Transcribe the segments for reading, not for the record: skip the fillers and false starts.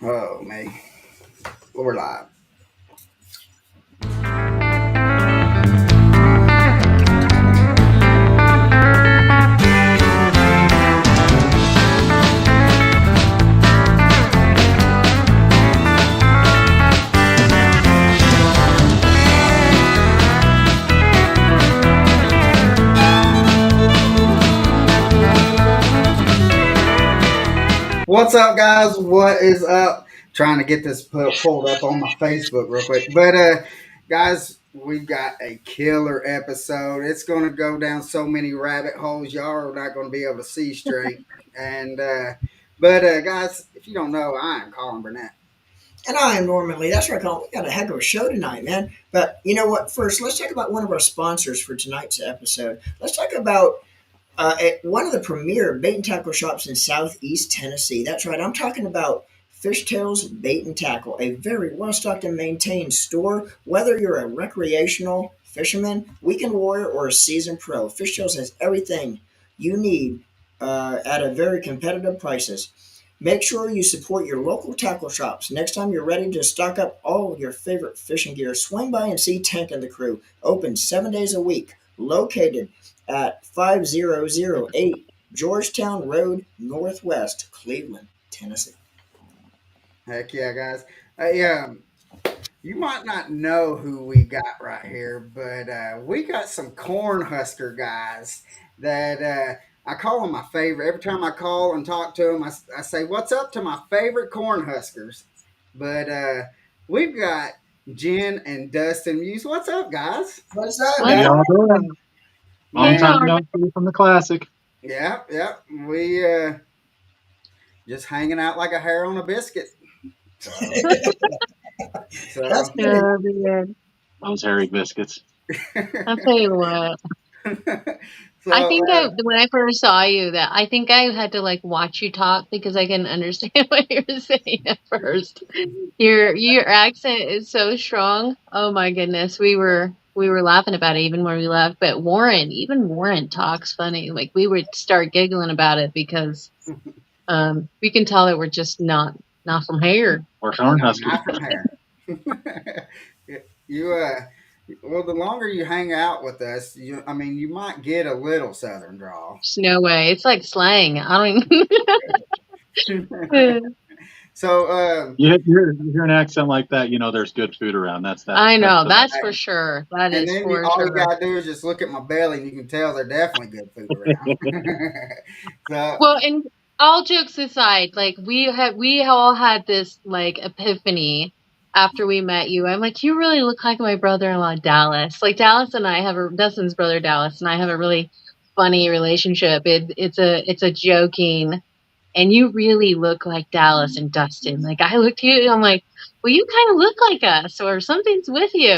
Oh, me. We're live. What's up, guys? What is up? Trying to get this pulled up on my Facebook real quick. But, guys, we've got a killer episode. It's going to go down so many rabbit holes, y'all are not going to be able to see straight. And, guys, if you don't know, I am Colin Burnett. And I am Norman Lee. That's right, Colin. We got a heck of a show tonight, man. But you know what? First, let's talk about one of our sponsors for tonight's episode. Let's talk about one of the premier bait and tackle shops in Southeast Tennessee. That's right. I'm talking about Fishtails Bait and Tackle, a very well-stocked and maintained store. Whether you're a recreational fisherman, weekend warrior, or a seasoned pro, Fishtails has everything you need at a very competitive prices. Make sure you support your local tackle shops. Next time you're ready to stock up all your favorite fishing gear, swing by and see Tank and the Crew. Open 7 days a week. Located at 5008 Georgetown Road, Northwest, Cleveland, Tennessee. Heck yeah, guys. You might not know who we got right here, but we got some Cornhusker guys that I call them my favorite. Every time I call and talk to them, I say, "What's up to my favorite Cornhuskers?" But we've got Jen and Dustin Mues. What's up, guys? What's up, How man? y'all doing? Long Yeah. time no see from the classic. Yeah. We just hanging out like a hair on a biscuit. So, That's good. Oh, man. Those hairy biscuits. I'll tell you what. So, I think when I first saw you, that I think I had to like watch you talk because I couldn't understand what you were saying at first. Your accent is so strong. Oh my goodness, we were laughing about it even when we left. But even Warren talks funny. Like we would start giggling about it because we can tell that we're just not from here. Or Cornhusker. not from here. Well, the longer you hang out with us, you might get a little Southern drawl. There's no way. It's like slang. I don't. So, You hear an accent like that, you know there's good food around. That's that. I know that's that's for sure. That and is then for all you sure. gotta do is just look at my belly, and you can tell they're definitely good food around. So, Well, and all jokes aside, like we all had this like epiphany after we met you. I'm like, you really look like my brother-in-law Dallas. Like Dallas and I Dustin's brother Dallas and I have a really funny relationship. It's a joking, and you really look like Dallas and Dustin. Like I looked at you, and I'm like, well, you kind of look like us, or something's with you.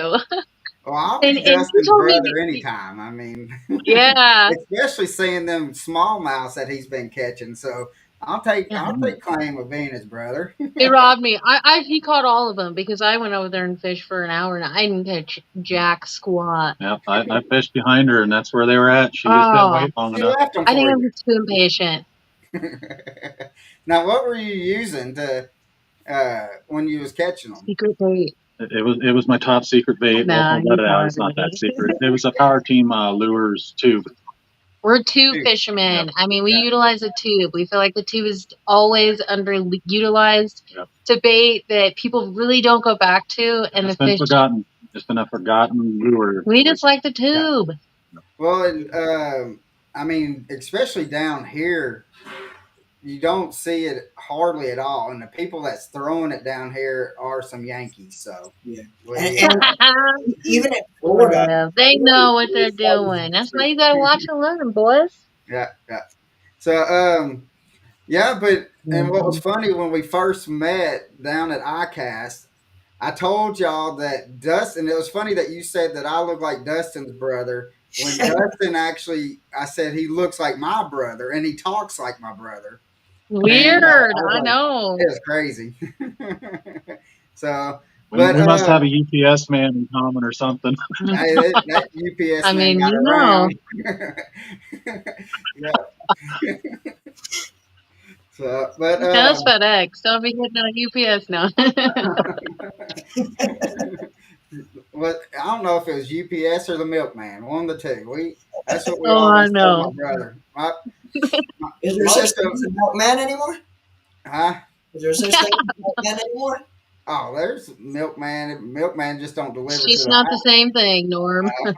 well, I'll And be you Dustin's told me, brother anytime. yeah. Especially seeing them smallmouths that he's been catching. So I'll take claim of being his brother. He robbed me. He caught all of them because I went over there and fished for an hour and I didn't catch jack squat. Yep, I fished behind her, and that's where they were at. She just didn't wait long She enough. left them I think for I'm you. just too impatient. Now, what were you using to when you was catching them? Secret bait. It was my top secret bait. Nah, Won't let it you out. It's not that secret. It was a Power Team Lures tube. We're tube Tube. fishermen. Yep. I mean, we Yeah. utilize a tube. We feel like the tube is always underutilized. Yep. It's a bait that people really don't go back to, and It's the been fish. forgotten. It's been a forgotten lure. We just like the tube. Well, especially down here, you don't see it hardly at all, and the people that's throwing it down here are some Yankees. So Yeah. well, And- yeah. Even in Florida, Well, they know what they're doing. That's why you gotta watch and learn, boys. Yeah. So, and what was funny when we first met down at ICAST, I told y'all that Dustin. It was funny that you said that I look like Dustin's brother. When Dustin actually, I said he looks like my brother and he talks like my brother. Weird. was I like, know. It was crazy. So, We but must have a UPS man in common or something. hey, that UPS I man mean, got you around. Yeah. So, but Yeah, that's FedEx. Don't be getting on UPS now. what I don't know if it was UPS or the milkman, one of the two. That's what we Oh, I always told my know. brother. Is there such Most thing of, as a milkman anymore? huh? Is there such thing as a milkman anymore? Oh, there's milkman. Milkman just don't deliver to She's the not the same thing, Norm. house.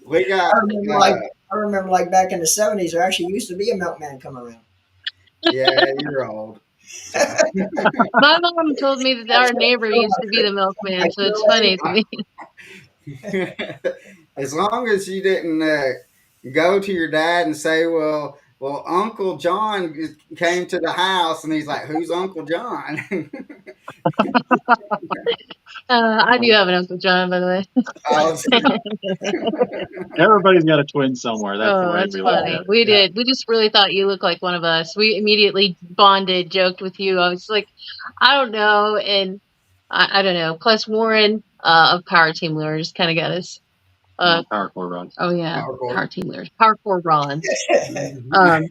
We got, I remember like I remember like back in the 70s, there actually used to be a milkman come around. yeah, you're old. So My mom told me that That's our neighbor still used not to be true. the I milkman, so it's still ain't. funny to me. as long as you didn't go to your dad and say, well, Uncle John came to the house, and he's like, "Who's Uncle John?" I do have an Uncle John, by the way. I was, Everybody's got a twin somewhere. That's the Oh, way that's we look at funny. it. We yeah, did. We just really thought you looked like one of us. We immediately bonded, joked with you. I was like, I don't know, and I don't know. Plus Warren of Power Team Lures kind of got us. Power core rods. Oh yeah, power Power Team Lures, Power Core rods. cord. Um,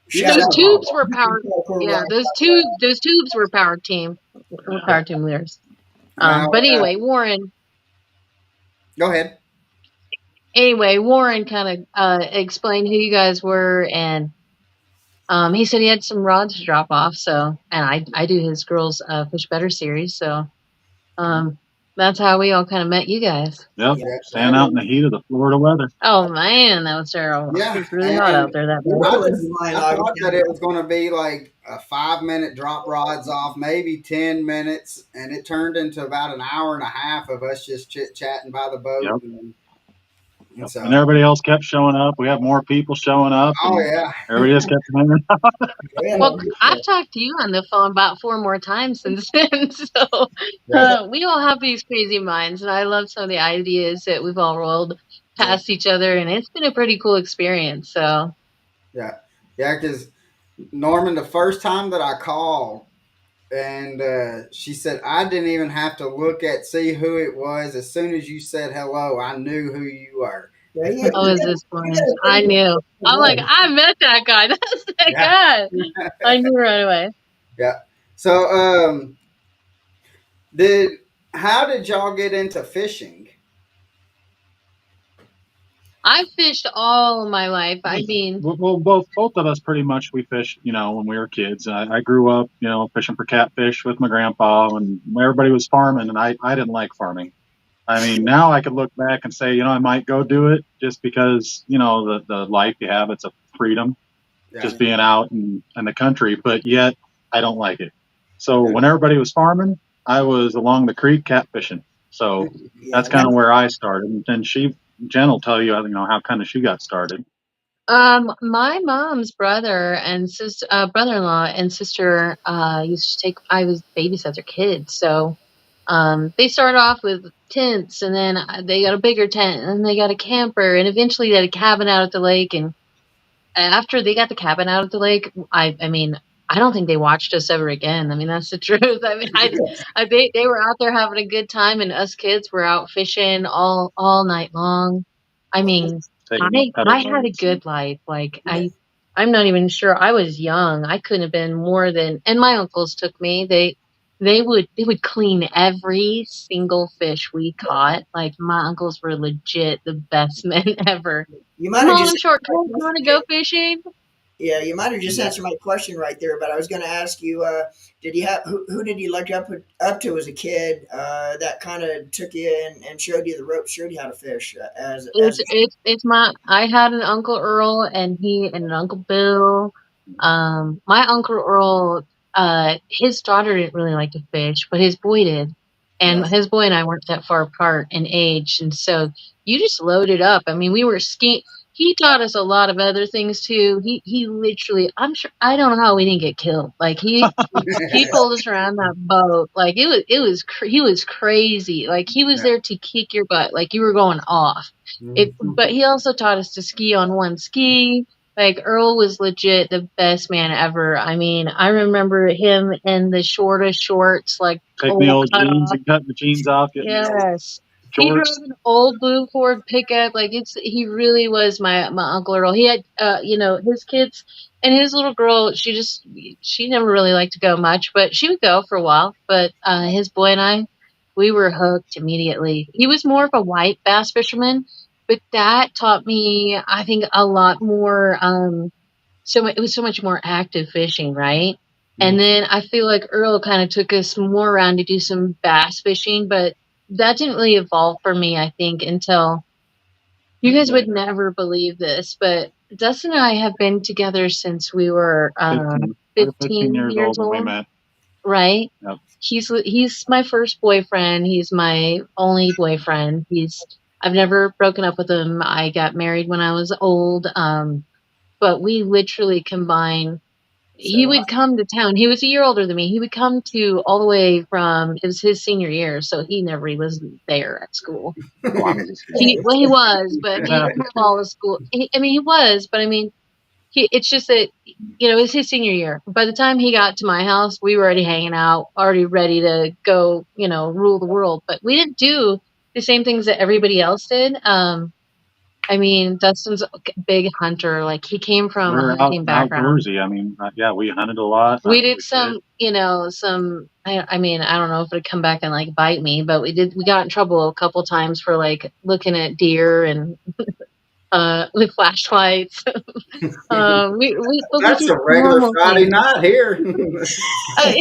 You Shout those should out know. tubes were power. to Yeah, Ron. those tubes were Yeah. Power Team Lures. Now, But anyway, Warren. go ahead. Anyway, Warren kind of explained who you guys were, and he said he had some rods to drop off. So, and I do his girls fish better series. So, um, that's how we all kind of met you guys. Yep. Yeah, Yeah, Stand out in the heat of the Florida weather. Oh man, that was terrible. It yeah, was really hot and out there that the day. I weather was just lying I August thought that down. it was going to be like a 5 minute drop rods off, maybe 10 minutes, and it turned into about an hour and a half of us just chit chatting by the boat, Yep. and And so everybody else kept showing up. We have more people showing up, oh and yeah, everybody just kept hanging out. We had a Well, good I've trip. talked to you on the phone about 4 more times since then. So, yeah, we all have these crazy minds, and I love some of the ideas that we've all rolled yeah, past each other, and it's been a pretty cool experience. So, yeah, yeah. Because Norman, the first time that I called, and she said I didn't even have to look at see who it was. As soon as you said hello, I knew who you were. Yeah, oh, is this you one? got a I pretty knew. good I'm like, voice. I met that guy. That's that Yeah, guy. I knew right away. yeah. So did how did y'all get into fishing? I fished all of my life. I mean, Well, both of us pretty much we fished, when we were kids. I grew up, fishing for catfish with my grandpa, and everybody was farming, and I didn't like farming. I mean, now I could look back and say, I might go do it just because, the life you have, it's a freedom, Yeah, just being out in the country, but yet I don't like it. So yeah, when everybody was farming, I was along the creek catfishing. So Yeah, that's kind of where I started. And then Jen will tell you, how kind of she got started. my mom's brother and sister, brother-in-law and sister, used to take. I was babysat their kids, so they started off with tents, and then they got a bigger tent, and then they got a camper, and eventually they had a cabin out at the lake. And after they got the cabin out at the lake, I mean, I don't think they watched us ever again. I mean, that's the truth. I mean, they were out there having a good time, and us kids were out fishing all night long. I mean, Taking pedal I had a boats. good life. Like I'm not even sure. I was young. I couldn't have been more than. And my uncles took me. They would clean every single fish we caught. Like my uncles were legit the best men ever. you might Come have on, just short coat, you want to go fishing? yeah, you might have just yeah. answered my question right there. But I was going to ask you, did you have who did you look up to as a kid that kind of took you and showed you the ropes, showed you how to fish It's as it's my. I had an Uncle Earl and an Uncle Bill. My Uncle Earl, his daughter didn't really like to fish, but his boy did, and yes, his boy and I weren't that far apart in age, and so you just loaded up. I mean, we were skiing. He taught us a lot of other things too. He literally. I'm sure. I don't know how we didn't get killed. Like he pulled us around that boat. Like he was crazy. Like he was Yeah. there to kick your butt. Like you were going off. But he also taught us to ski on one ski. Like Earl was legit the best man ever. I mean, I remember him in the shortest shorts, like Take the full old cut jeans off. and cut the jeans off. Yes. He drove shorts. an old blue Ford pickup. Like he really was my Uncle Earl. He had, his kids and his little girl. She never really liked to go much, but she would go for a while. But his boy and I, we were hooked immediately. He was more of a white bass fisherman, but that taught me, I think, a lot more. It was so much more active fishing, right? And then I feel like Earl kind of took us more around to do some bass fishing, but that didn't really evolve for me, I think, until you guys would never believe this, but Dustin and I have been together since we were 15. We were 15 15 years years old when we old, met. right? Yep. He's my first boyfriend. He's my only boyfriend. I've never broken up with him. I got married when I was old. But we literally combine. He So would come to town. He was a year older than me. He would come to all the way from, it was his senior year, so he never he was there at school. Well, I was a student. He was, but he Yeah. didn't have all the school. He was, but I mean, it's just that, it was his senior year. By the time he got to my house, we were already hanging out, already ready to go, rule the world. But we didn't do the same things that everybody else did. I mean, Dustin's a big hunter. Like, he came from a We're hunting background. outdoorsy. I mean, yeah, we hunted a lot. We did We some, fished. I mean, I don't know if it'd come back and like bite me, but we got in trouble a couple times for like looking at deer and with flashlights. But we That's did a regular normal Friday things. night here.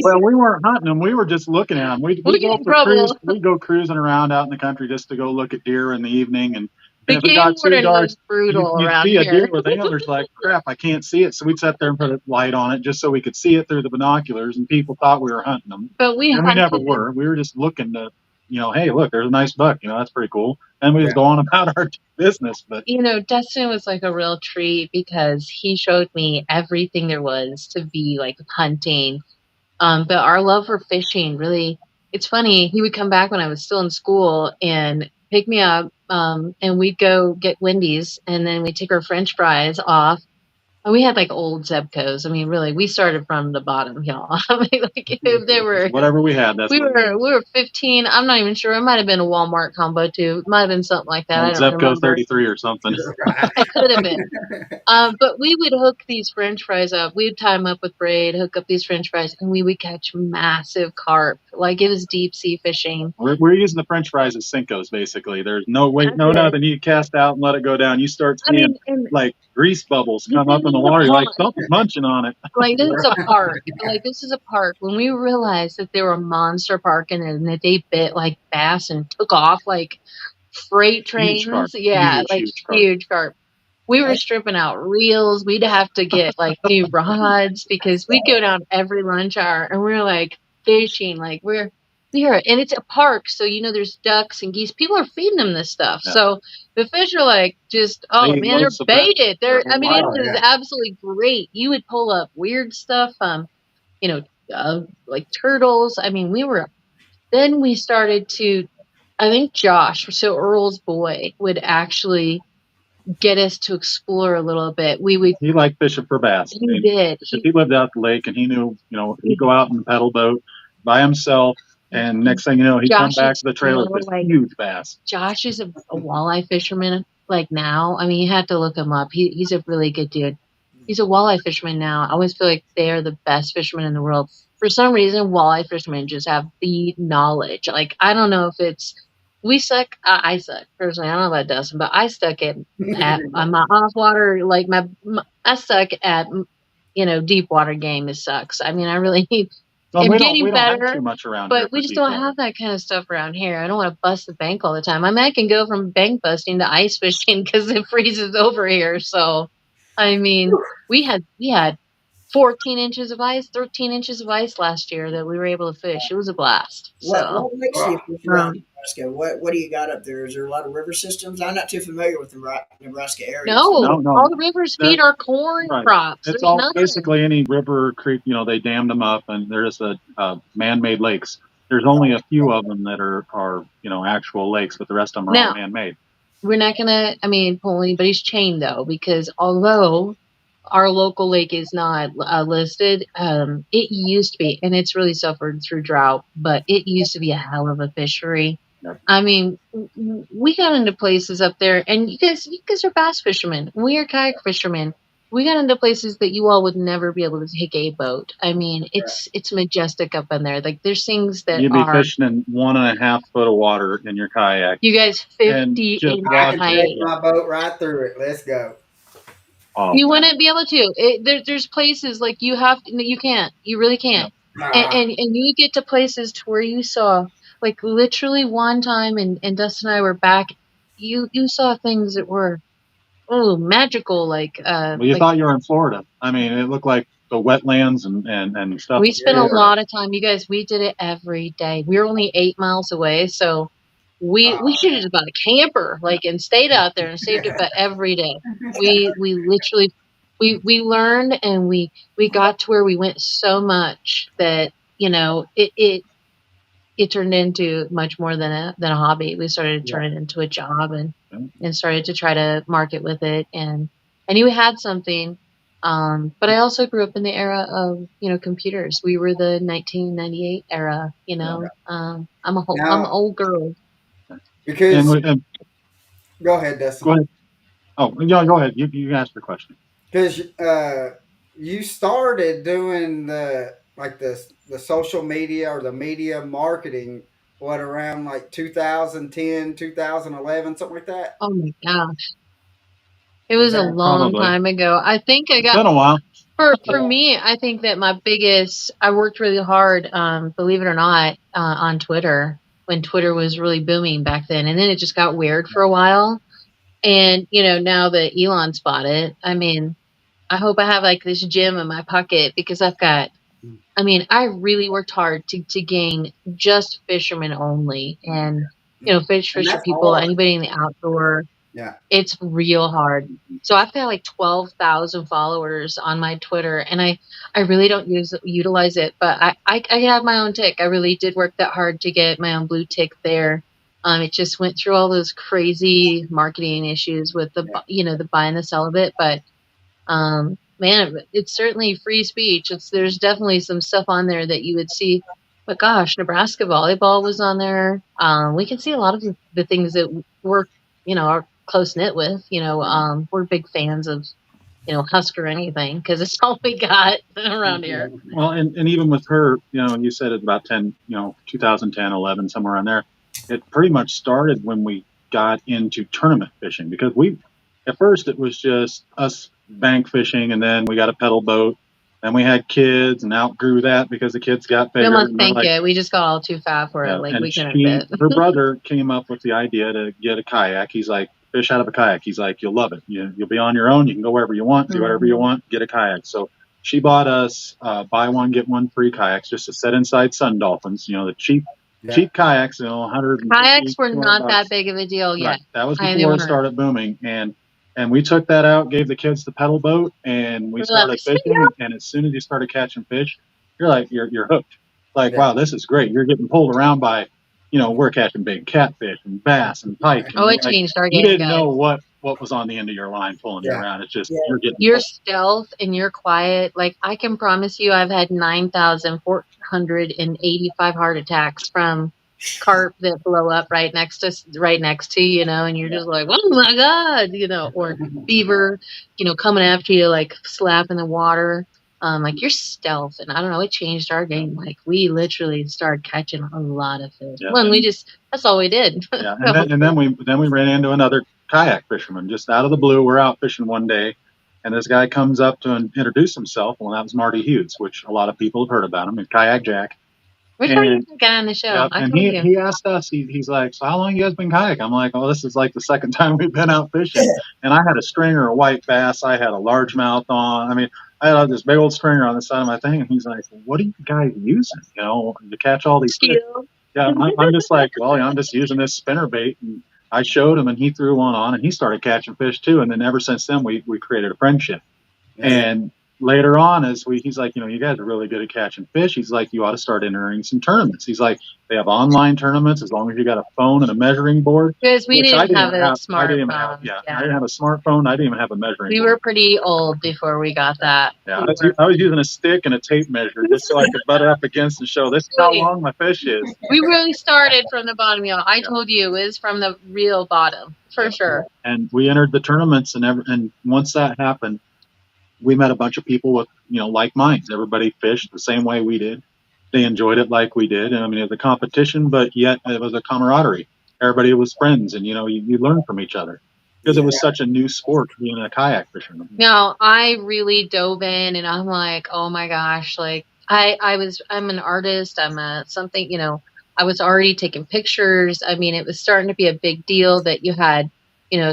Well, we weren't hunting them. We were just looking at them. We We'd get go in for cruise. trouble. We'd go cruising around out in the country just to go look at deer in the evening. And The if it game got too warden dark, was brutal you'd around see a deer here. with antlers. Like, crap, I can't see it. So we'd sit there and put a light on it just so we could see it through the binoculars. And people thought we were hunting them, But we and we never hunted. were. We were just looking to, hey, look, there's a nice buck. That's pretty cool. And we just go on about our business. But Dustin was like a real treat because he showed me everything there was to be like hunting. But our love for fishing really, it's funny. He would come back when I was still in school and pick me up, and we'd go get Wendy's, and then we'd take our French fries off. And we had like old Zebcos. I mean, really, we started from the bottom, y'all. I mean, like if there were, whatever we had, that's we what we were used. we were 15. I'm not even sure. It might have been a Walmart combo too. It might have been something like that. I don't Zepco remember. 33 or something. It could have been. But we would hook these French fries up. We'd tie them up with braid, hook up these French fries, and we would catch massive carp. Like it was deep sea fishing. We're using the French fries as Cincos, basically. There's no weight, That's no it. nothing. You cast out and let it go down. You start I seeing mean, and like grease bubbles this come up in the isn't a water. You're like, pond. something's munching on it. Like this is a park. Like this is a park. When we realized that there were a monster park in it and that they bit like bass and took off like freight Huge carp. trains. Yeah, like Huge carp. huge carp. We were stripping out reels. We'd have to get like new rods because we'd go down every lunch hour and we're like fishing. Like we're here and it's a park. So, there's ducks and geese. People are feeding them this stuff. Yeah. So the fish are like just, oh They man, they're loads of bass. baited. I mean, Wow, it is yeah. absolutely great. You would pull up weird stuff. Like turtles. I mean, then we started to, I think Josh, so Earl's boy, would actually get us to explore a little bit. He liked fishing for bass. He did. He lived out the lake and he knew, he'd go out in the pedal boat by himself. And next thing you know, he'd come back to the trailer with this huge bass. Josh is a walleye fisherman. Like now, I mean, you have to look him up. He's a really good dude. He's a walleye fisherman now. I always feel like they are the best fishermen in the world. For some reason, walleye fishermen just have the knowledge. Like, I don't know if it's, we suck. I suck personally. I don't know about Dustin, but I suck at my off water. Like I suck at deep water game. It sucks. I mean, I really need. Well, I'm getting better, have too much around but here we just don't have that kind of stuff around here. I don't want to bust the bank all the time. I mean, I can go from bank busting to ice fishing because it freezes over here. So, I mean, we had 14 inches of ice, 13 inches of ice last year that we were able to fish. It was a blast. What makes you fish around Nebraska? What do you got up there? Is there a lot of river systems? I'm not too familiar with the Nebraska area. No, all the rivers feed our corn crops. It's all basically any river or creek. They dammed them up, and they're just man-made lakes. There's only a few of them that are actual lakes, but the rest of them are all man-made. We're not gonna, pull anybody's chain though, because although our local lake is not listed, it used to be, and it's really suffered through drought, but it used to be a hell of a fishery. I mean, we got into places up there, and you guys are bass fishermen. We are kayak fishermen. We got into places that you all would never be able to take a boat. I mean, it's majestic up in there. Like there's things that You'd be are fishing in 1.5 foot of water in your kayak. you guys And 50 just inch I watch can it. take height. my boat right through it. Let's go. Oh, You wouldn't be able to. There's places like you have to, you can't. You really can't. Ah, And you get to places to where you saw like literally one time, and Dustin and I were back. You saw things that were magical. Like well, you thought you were in Florida. I mean, it looked like the wetlands and stuff. we Was spent a yeah. Florida. lot of time. You guys, we did it every day. We were only 8 miles away, so we should have just bought a camper, like, and stayed out there and saved it. But every day, we literally we learned, and we got to where we went so much that it turned into much more than a hobby. We started to turn it into a job, and started to try to market with it, and I knew we had something. But I also grew up in the era of computers. We were the 1998 era. I'm an Now, old girl. And, because and go ahead, Dustin. go ahead. Oh, yeah, go ahead. You asked the question. Because you started doing the social media or the media marketing around like 2010, 2011, something like that. Oh my gosh. It Was was a that long Probably. time ago. I think I It's got been a while. for me, I think that I worked really hard, believe it or not, on Twitter when Twitter was really booming back then. And then it just got weird for a while. And, now that Elon's bought it, I mean, I hope I have like this gem in my pocket because I really worked hard to gain just fishermen only, and and fisher that's people, hard. anybody in the outdoor. Yeah. It's real hard. So I've got like 12,000 followers on my Twitter, and I really don't utilize it, but I have my own tick. I really did work that hard to get my own blue tick there. It just went through all those crazy marketing issues with the buy and the sell of it, but man, it's certainly free speech. There's definitely some stuff on there that you would see. But gosh, Nebraska volleyball was on there. We can see a lot of the things that are close knit with. We're big fans of Husker anything because it's all we got around here. Well, and even with her, you said it's about 2010, 11, somewhere around there. It pretty much started when we got into tournament fishing because at first it was just us bank fishing, and then we got a pedal boat, and we had kids and outgrew that because the kids got We bigger. almost think it. We just got all too fat for it. Like and we couldn't fit. her brother came up with the idea to get a kayak. He's like, fish out of a kayak. He's like, you'll love it. You'll be on your own. You can go wherever you want, do whatever you want, get a kayak. So she bought us buy one, get one free kayaks just to set inside Sun Dolphins, the cheap kayaks, 100 Kayaks were not that big of a deal yet. Right. That was before it started booming. And we took that out, gave the kids the pedal boat, and we started fishing. And as soon as you started catching fish, you're hooked. Like, wow, this is great. You're getting pulled around by, we're catching big catfish and bass and pike. And it changed our game. You didn't know what was on the end of your line pulling you around. It's just you're getting your stealth and your quiet. Like I can promise you, I've had 9,485 heart attacks from carp that blow up right next to you, and you're just like, oh my god, or beaver, coming after you like slap in the water. Like your stealth, and I don't know, it changed our game. Like we literally started catching a lot of fish. That's all we did. And then we ran into another kayak fisherman just out of the blue. We're out fishing one day, and this guy comes up to introduce himself. Well, that was Marty Hughes, which a lot of people have heard about him. He's Kayak Jack. We're trying to get on the show. Yep, and he asked us, he's like, so how long you guys been kayaking? I'm like, this is like the second time we've been out fishing. And I had a stringer, a white bass. I had a largemouth on. I mean, I had this big old stringer on the side of my thing. And he's like, what are you guys using, to catch all these fish? Yeah, I'm just like, I'm just using this spinner bait. And I showed him, and he threw one on, and he started catching fish too. And then ever since then, we created a friendship. And later on, he's like, you guys are really good at catching fish. He's like, you ought to start entering some tournaments. He's like, they have online tournaments as long as you got a phone and a measuring board. Because we Which didn't have a I didn't even have. smartphone. Yeah, I Yeah. didn't have a smartphone. I didn't even have a measuring We board. were pretty old before we got that. Yeah, I was using a stick and a tape measure just so I could butt up against and show this is how long my fish is. We really started from the bottom. I told you it was from the real bottom for sure. And we entered the tournaments, and once that happened, we met a bunch of people with like minds. Everybody fished the same way we did. They enjoyed it like we did. And I mean, it was a competition, but yet it was a camaraderie. Everybody was friends, and you learn from each other because it was such a new sport being a kayak fisherman. No, I really dove in, and I'm like, oh my gosh, like I'm an artist. I'm a something, I was already taking pictures. I mean, it was starting to be a big deal that you had,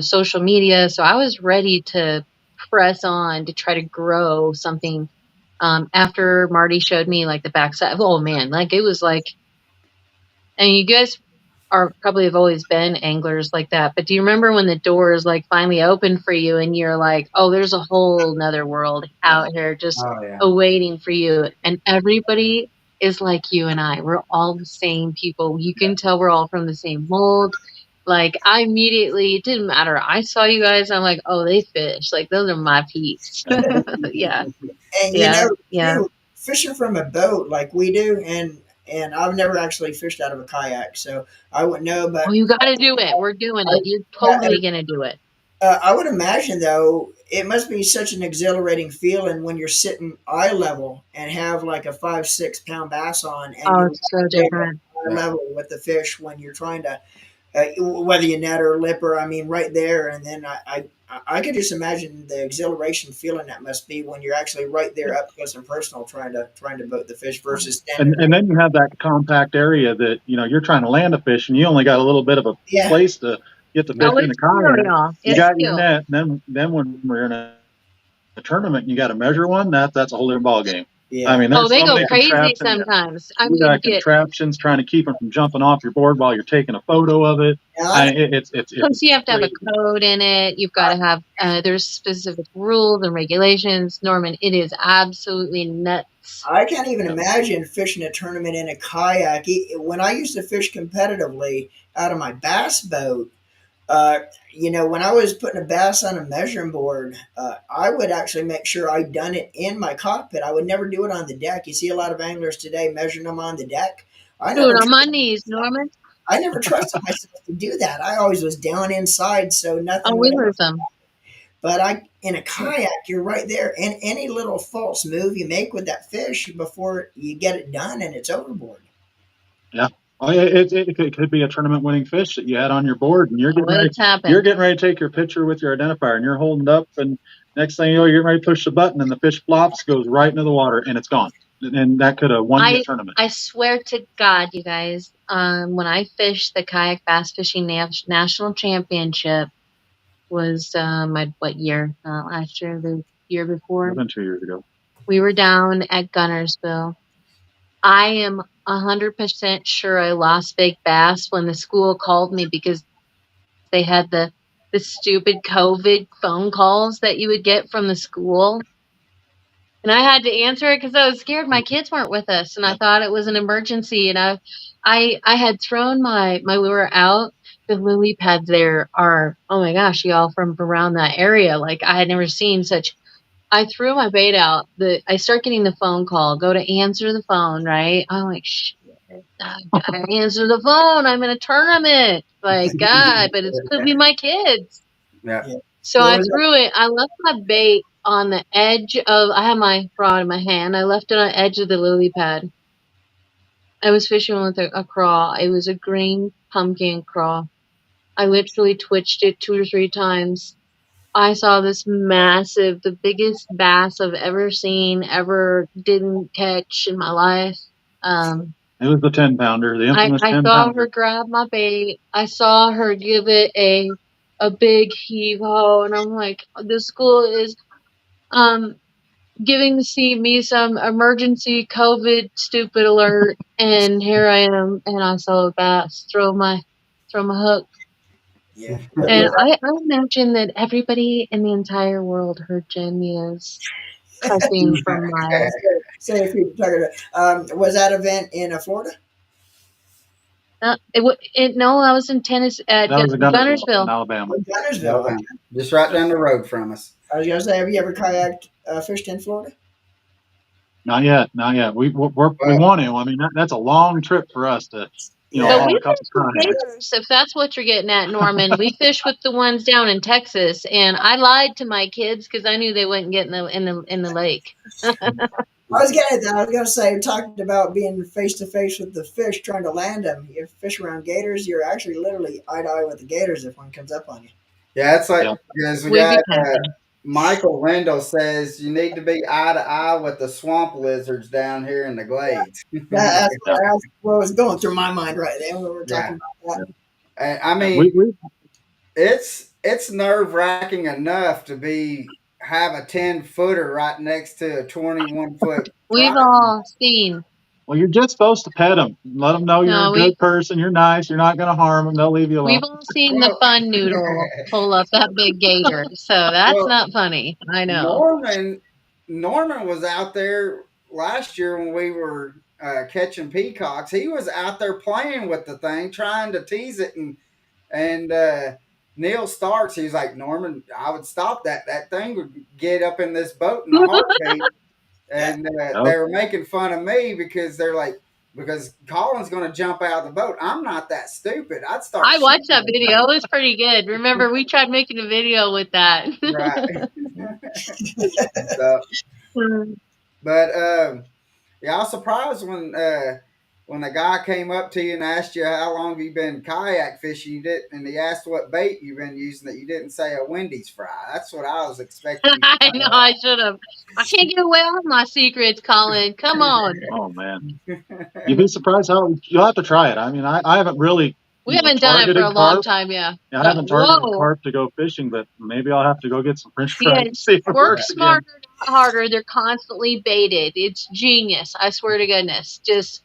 social media. So I was ready to press on to try to grow something. After Marty showed me like the backside, oh man, like it was like, and you guys are probably have always been anglers like that, but do you remember when the doors like finally opened for you and you're like, oh, there's a whole nother world out here just awaiting for you, and everybody is like you and I. We're all the same people. You can tell we're all from the same mold. Like I immediately, it didn't matter. I saw you guys. I'm like, oh, they fish. Like those are my peeps. Yeah. And Yeah. fishing from a boat like we do, and I've never actually fished out of a kayak, so I wouldn't know. But you got to do it. We're doing it. You're totally gonna do it. I would imagine though it must be such an exhilarating feeling when you're sitting eye level and have like a 5-6 pound bass on, and you're it's so different. eye level with the fish when you're trying to whether you net or lipper. I mean, right there, and then I could just imagine the exhilaration feeling that must be when you're actually right there up close and personal trying to boat the fish versus standing. And then you have that compact area that you're trying to land a fish, and you only got a little bit of a place to get the fish in the kayak. You got your net, and then when we're in a tournament, and you got to measure one. That's a whole different ball game. Yeah. I mean, they go crazy sometimes. You got contraptions trying to keep them from jumping off your board while you're taking a photo of it. Plus, you have to have a code in it. You've got to have there's specific rules and regulations. Norman, it is absolutely nuts. I can't even imagine fishing a tournament in a kayak. When I used to fish competitively out of my bass boat, when I was putting a bass on a measuring board, I would actually make sure I'd done it in my cockpit. I would never do it on the deck. You see a lot of anglers today measuring them on the deck. On my knees, Norman. I never trusted myself to do that. I always was down inside, so nothing. Oh, we lose them. But in a kayak, you're right there, and any little false move you make with that fish before you get it done, and it's overboard. Yeah. Oh, it could be a tournament-winning fish that you had on your board, and you're getting ready to take your picture with your identifier, and you're holding it up, and next thing you know, you're getting ready to push the button, and the fish flops, goes right into the water, and it's gone. And that could have won the tournament. I swear to God, you guys, when I fished the Kayak Bass Fishing National Championship, was what year? Last year, the year before? More than 2 years ago. We were down at Gunnersville. I am 100% sure I lost big bass when the school called me because they had the stupid COVID phone calls that you would get from the school. And I had to answer it because I was scared. My kids weren't with us, and I thought it was an emergency. And I had thrown my lure out. The lily pads there are, oh my gosh, y'all, from around that area. Like I had never seen such. I threw my bait out. I start getting the phone call. Go to answer the phone, right? I'm like, shit. I gotta answer the phone. I'm in a tournament. Like God, but it could be my kids. Yeah. So I threw it. I left my bait on the edge of. I had my rod in my hand. I left it on the edge of the lily pad. I was fishing with a craw. It was a green pumpkin craw. I literally twitched it 2 or 3 times. I saw this massive, the biggest bass I've ever seen, ever didn't catch in my life. It was the 10-pounder, the infamous 10-pounder. I saw her grab my bait. I saw her give it a big heave-ho, and I'm like, the school is giving me some emergency COVID stupid alert, and here I am, and I saw a bass throw my hook. Yeah. And I imagine that everybody in the entire world heard Jen Mues. cussing for miles. Say if you're talking was that event in Florida? No, I was in Tennessee at That was a Gunnersville in Gunnersville. Alabama. Gunnersville. Okay. Just right down the road from us. I was gonna say, have you ever kayaked fished in Florida? Not yet, not yet. We want to. I mean, that's a long trip for us to, Yeah. But haul we a couple fish with kayaks. gators, if that's what you're getting at, Norman. We fish with the ones down in Texas, and I lied to my kids because I knew they wouldn't get in the lake. I was getting at that. I was going to say, talking about being face to face with the fish, trying to land them. You fish around gators, you're actually literally eye to eye with the gators if one comes up on you. Yeah, it's like Yep. because we We'd got be happy. Michael Wendell says you need to be eye to eye with the swamp lizards down here in the glades. That's what was going through my mind right then when we were talking about that. And, I Yeah, mean, it's nerve wracking enough to have a 10-footer right next to a 21-foot. We've all seen. well, you're just supposed to pet them. Let them know you're No, a good person. You're nice. You're not going to harm them. They'll leave you alone. we've all seen the fun noodle pull up that big gator. So that's Well, not funny. I know. Norman was out there last year when we were catching peacocks. He was out there playing with the thing, trying to tease it, and Neil Starks. He was like, Norman, I would stop that. That thing would get up in this boat in a heartbeat. And they were making fun of me because they're like, because Colin's going to jump out of the boat. I'm not that stupid. I'd start. I watched that video. It was pretty good. Remember, we tried making a video with that. Right. But yeah, I was surprised when the guy came up to you and asked you how long you been kayak fishing, and he asked what bait you've been using. That you didn't say a Wendy's fry. That's what I was expecting. I know I should have. I can't get away with my secrets, Colin. Come on. Oh man, you'd be surprised how you'll have to try it. I mean, I haven't really. We haven't done it for a long time, yeah. I haven't targeted carp to go fishing, but maybe I'll have to go get some French fries. See if it work works smarter, not harder. They're constantly baited. It's genius. I swear to goodness. Just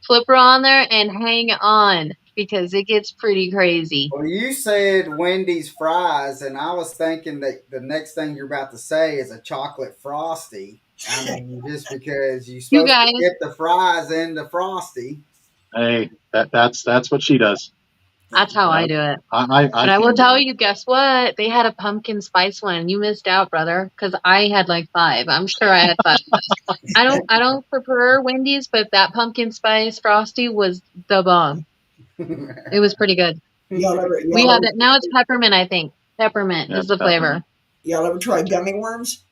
flip her on there and hang on because it gets pretty crazy. Well, you said Wendy's fries, and I was thinking that the next thing you're about to say is a chocolate frosty. I mean, just because you're supposed to get the fries in the frosty. Hey, that's what she does. That's how I do it. But I will tell you, guess what? They had a pumpkin spice one. You missed out, brother, because I had like 5. I'm sure I had 5. I don't prefer Wendy's, but that pumpkin spice frosty was the bomb. It was pretty good. We have it now. It's peppermint, I think. Peppermint is the flavor. Y'all ever try gummy worms?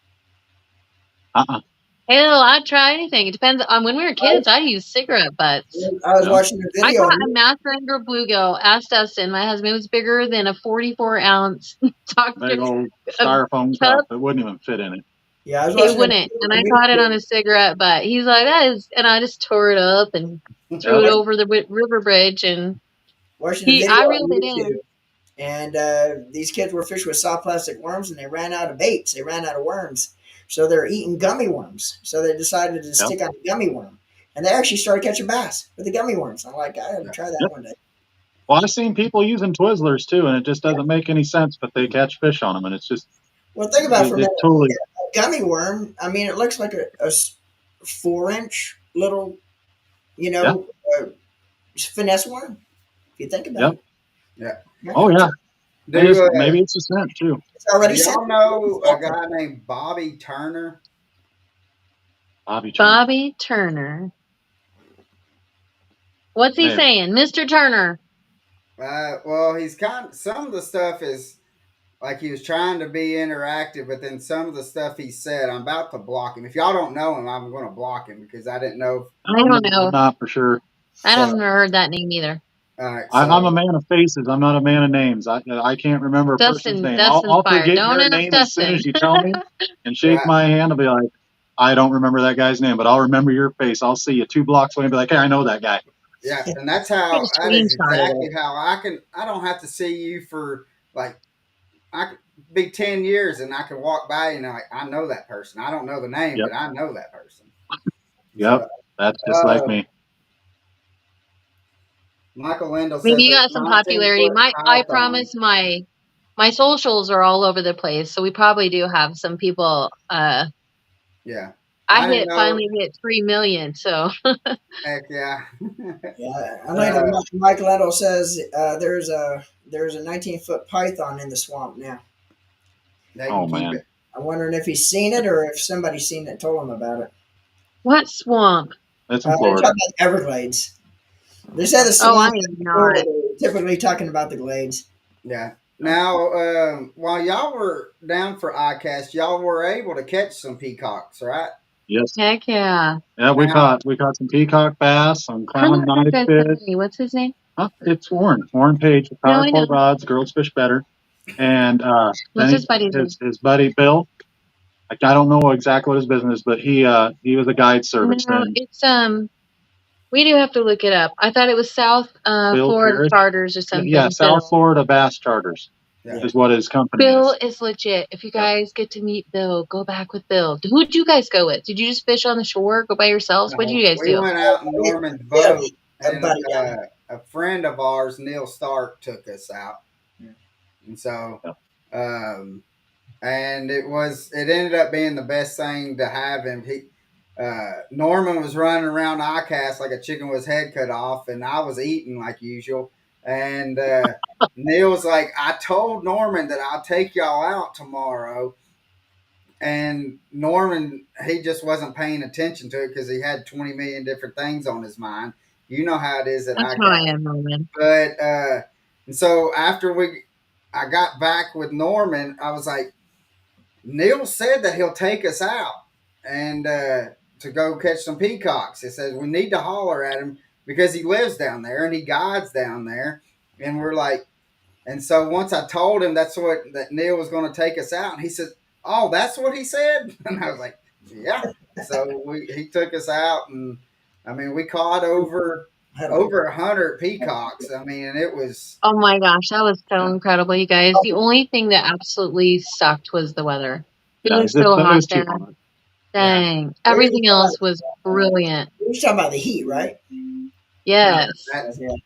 Hell, I'd try anything. It depends on when we were kids. I used cigarette butts. I was watching a video. I got a master angler bluegill. Asked Dustin. My husband was bigger than a 44-ounce big old styrofoam cup. It wouldn't even fit in it. Yeah, I was watching it wouldn't. And I caught it on a cigarette butt. He's like, that is, and I just tore it up and threw it over the river bridge. And I reeled it in. And these kids were fishing with soft plastic worms, and they ran out of baits. They ran out of worms. So they're eating gummy worms. So they decided to stick on a gummy worm. And they actually started catching bass with the gummy worms. I'm like, I gotta try that one day. Well, I've seen people using Twizzlers too, and it just doesn't make any sense, but they catch fish on them, and it's just. Well, think about it for a minute. Totally. A gummy worm, I mean, it looks like a 4-inch little, finesse worm, if you think about it. Yeah. Oh, yeah. Maybe it's a scent too. Already y'all know a guy named Bobby Turner? Bobby Turner. What's he saying? Mr. Turner. Well, he's some of the stuff is like he was trying to be interactive, but then some of the stuff he said, I'm about to block him. If y'all don't know him, I'm going to block him because I didn't know. I don't know. Not for sure. I haven't heard that name either. Right, I'm a man of faces. I'm not a man of names. I can't remember a person's name. I'll forget your name as soon as you tell me and shake my hand. I'll be like, I don't remember that guy's name, but I'll remember your face. I'll see you 2 blocks away and be like, hey, I know that guy. Yeah, and that's exactly how I don't have to see you for like, I could be 10 years and I can walk by and I know that person. I don't know the name, but I know that person. Yep, so, that's just like me. Michael Wendell says maybe you got some popularity. I promise my socials are all over the place, so we probably do have some people Yeah. I didn't I know. finally hit 3 million. So Heck yeah. Yeah, I know uh, that Mike Letto says there's a 19-foot python in the swamp now. they can Oh keep man, it. I'm wondering if he's seen it or if somebody's seen it and told him about it. what swamp? that's in They're talking Florida. about the Everglades. They say the Oh, I swamp am in Florida. not. They're typically talking about the glades. Yeah. Now, while y'all were down for ICAST, y'all were able to catch some peacocks, right? Yes. Heck yeah. Yeah, Now, we caught some peacock bass, some I don't clown know that guy's knifefish. name. What's his name? Huh, it's Warren Page with No, I Powerful know. Rods, Girls Fish Better, and What's then his buddy's name? his buddy Bill. Like, I don't know exactly what his business, but he was a guide service, No, and it's we do have to look it up. I thought it was South Bill Florida Parrish. Charters or Yeah, something. South Bill. Florida Bass Charters yeah. Yeah. is what his company Bill is. is legit. If you Yep. guys get to meet Bill, go back with Bill. Who'd you guys go with? Did you just fish on the shore? Go by yourselves? What did you guys We do? went out in Norman's Yeah, boat, a and buddy down there. a friend of ours, Neil Stark, took us out. Yeah. And so, Yep. and it ended up being the best thing to have him. Norman was running around ICAST like a chicken with his head cut off, and I was eating like usual. And Neil was like, I told Norman that I'll take y'all out tomorrow. And Norman, he just wasn't paying attention to it because he had 20 million different things on his mind. You know how it is at That's how I ICAST. am, Norman. But and so after I got back with Norman, I was like, Neil said that he'll take us out and to go catch some peacocks. He says we need to holler at him because he lives down there and he guides down there. And we're like, and so once I told him that Neil was going to take us out, and he said, "Oh, that's what he said," and I was like, "Yeah." So he took us out, and I mean we caught over 100 peacocks. I mean, and it was Oh my gosh, that was so Yeah, incredible, you guys. The only thing that absolutely sucked was the weather. It yeah, was so it hot was too there. hot. yeah, Dang. Everything else was brilliant. You're talking about the heat, right? yeah. Yes. That's Yeah.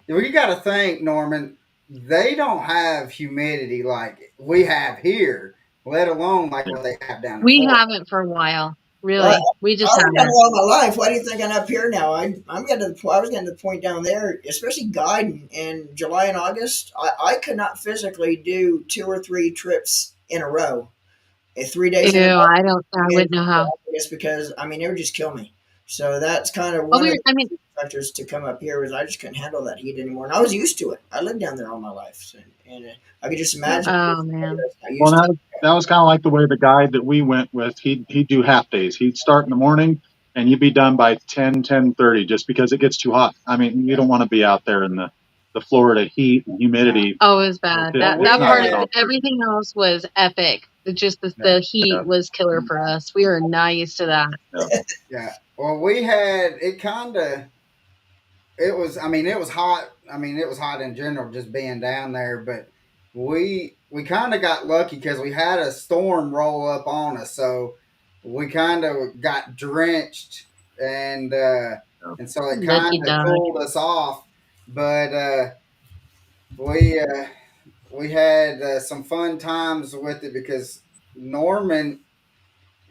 we got to think, Norman. They don't have humidity like we have here, let alone like what they have down in We Florida. haven't for a while. Well, Really. We just I've done it haven't. all my life. Why do you think I'm up here now? I'm getting to the point. I was getting to the point down there, especially guiding in July and August. I could not physically do 2 or 3 trips in a row, 3 days in a Ew, row. I wouldn't know how. Just because I mean it would just kill me. So that's kind of Oh, one of I mean, the factors to come up here was I just couldn't handle that heat anymore, and I was used to it. I lived down there all my life, so, and I could just imagine. oh man. I Well, used to. that was kind of like the way the guide that we went with. He'd do half days. He'd start in the morning, and you'd be done by 10:30, just because it gets too hot. I mean, you don't want to be out there in the Florida heat and humidity. Oh, it was bad. Well, That we part of had it, everything else was epic. Just yeah, the heat Yeah, was killer for us. We were not used to that. yeah. yeah. Well, we had it kind of. It was. I mean, it was hot. I mean, it was hot in general, just being down there. But we kind of got lucky because we had a storm roll up on us, so we kind of got drenched, and uh, and so it kind Lucky of dog. cooled us off. But we uh, we had some fun times with it because Norman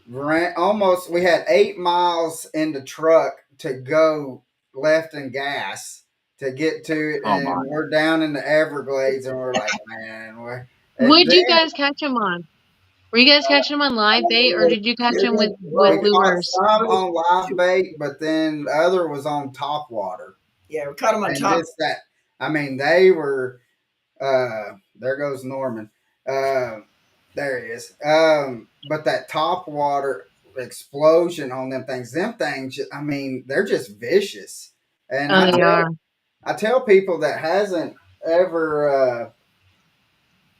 ran almost. We had 8 miles in the truck to go left and gas to get to it, Oh my. and we're down in the Everglades, and we're like, man, we're and Would then you guys catch them on? Were you guys catching them on live bait, or did you catch them with we caught lures? some on live bait, but then the other was on top water, Yeah, we caught him on and top. just that. I mean, they were. There goes Norman. Uh, there he is. But that top water explosion on them things. I mean, they're just vicious. And Oh, they are. I tell people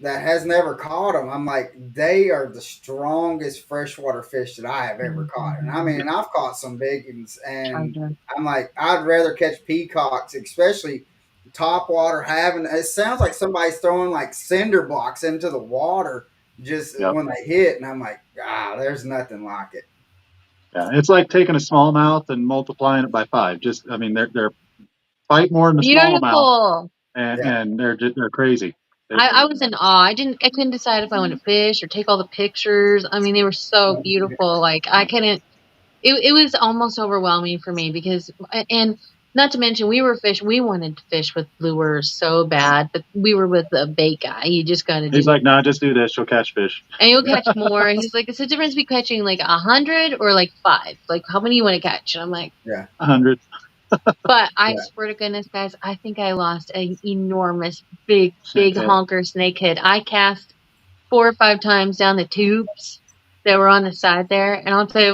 that has never caught them. I'm like, they are the strongest freshwater fish that I have ever caught. And I mean, I've caught some big ones, and Charger. I'm like, I'd rather catch peacocks, especially top water. Having it sounds like somebody's throwing like cinder blocks into the water just Yep. when they hit, and I'm like, there's nothing like it. Yeah, it's like taking a smallmouth and multiplying it by 5. Just, I mean, they're fight more than the smallmouth, Beautiful. and Yeah, they're crazy. I was in awe. I couldn't decide if I wanted to fish or take all the pictures. I mean, they were so beautiful. Like I couldn't. It was almost overwhelming for me because, and not to mention, we wanted to fish with lures so bad, but we were with a bait guy. You just got to do. He's like, nah, just do this. You'll catch fish. And you'll catch more. He's like, it's the difference between catching like 100 or like 5. Like, how many you want to catch? And I'm like, 100. But I swear to goodness, guys, I think I lost an enormous, big honker snakehead. I cast 4 or 5 times down the tubes that were on the side there, and I'll say,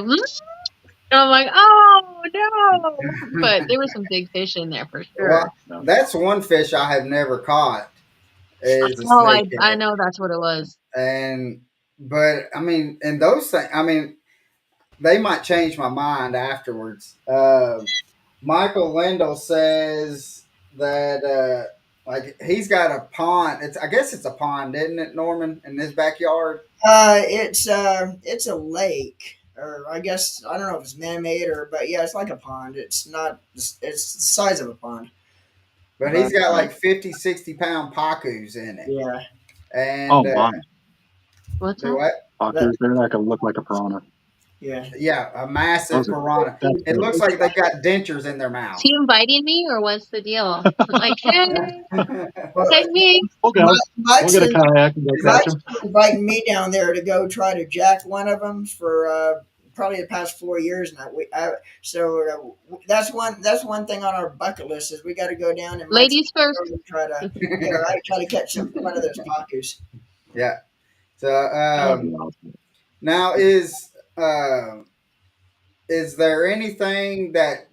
and I'm like, oh no! But there was some big fish in there for sure. Well, that's one fish I have never caught. Is a snakehead. I know that's what it was. But I mean, and those things, I mean, they might change my mind afterwards. Michael Lindell says that like he's got a pond. I guess it's a pond, isn't it, Norman, in his backyard? It's a lake, or I guess I don't know if it's man-made but yeah, it's like a pond. It's not. It's the size of a pond. But he's got like 50, 60-pound pacus in it. Yeah. And what's that? What? Pacus, they're like look like a piranha. Yeah. Yeah, a massive piranha. It looks like they've got dentures in their mouth. Is he inviting me, or what's the deal? Like, hey, take me. We'll go. We'll get a kayak and go catch him. Inviting me down there to go try to jack one of them for probably the past 4 years now. That's one thing on our bucket list is we got to go down and ladies first. Try to catch one of those pacus. Yeah. So now is there anything that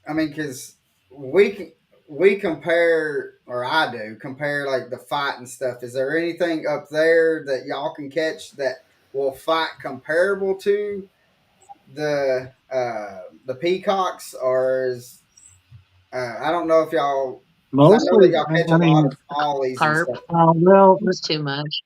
I mean? Because we compare, or I do compare, like the fight and stuff. Is there anything up there that y'all can catch that will fight comparable to the peacocks, or is I don't know if y'all. Mostly, I know that y'all catch a lot of ollies and stuff. Well, it's too much.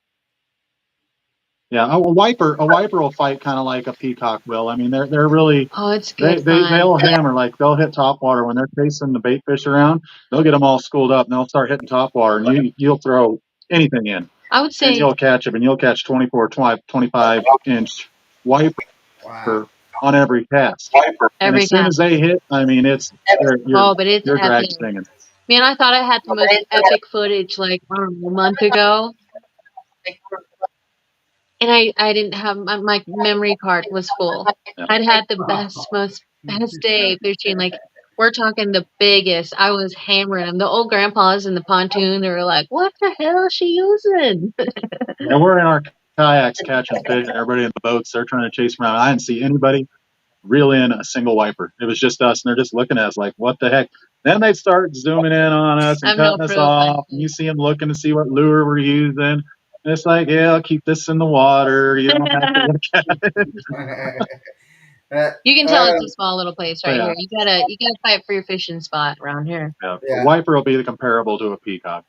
Yeah, a wiper will fight kind of like a peacock will. I mean, they're really. Oh, it's good. They'll hammer, like they'll hit top water when they're chasing the bait fish around. They'll get them all schooled up, and they'll start hitting top water, and you'll throw anything in. I would say, and you'll catch them, and you'll catch 24, 25-inch wiper on every cast. And as soon as they hit, I mean, it's you're drag stinging. Man, I thought I had the most epic footage like a month ago. And I didn't have my memory card was full. Yeah. I'd had the best day fishing. Like we're talking the biggest. I was hammering them. The old grandpas in the pontoon, they were like, "What the hell is she using?" And we're in our kayaks catching fish. Everybody in the boats, they're trying to chase around. I didn't see anybody reel in a single wiper. It was just us, and they're just looking at us like, "What the heck?" Then they start zooming in on us and cutting us off. And you see them looking to see what lure we're using. And it's like, yeah, I'll keep this in the water. You don't have to look at it. You can tell it's a small little place right here. You gotta fight for your fishing spot around here. Yeah. A wiper will be comparable to a peacock.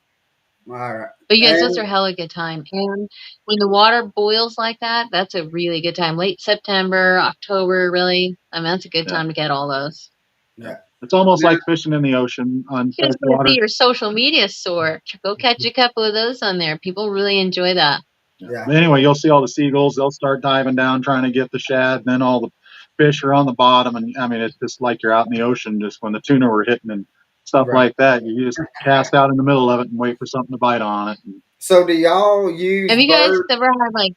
All right. But you guys, those are hella good time. And when the water boils like that, that's a really good time. Late September, October, really. I mean, that's a good time to get all those. Yeah. It's almost like fishing in the ocean on it's going to be your social media store. Go catch a couple of those on there. People really enjoy that. Yeah. Anyway, you'll see all the seagulls. They'll start diving down trying to get the shad, and then all the fish are on the bottom. And I mean, it's just like you're out in the ocean. Just when the tuna were hitting and stuff like that, you just cast out in the middle of it and wait for something to bite on it. So, do y'all use? Have you guys ever had like?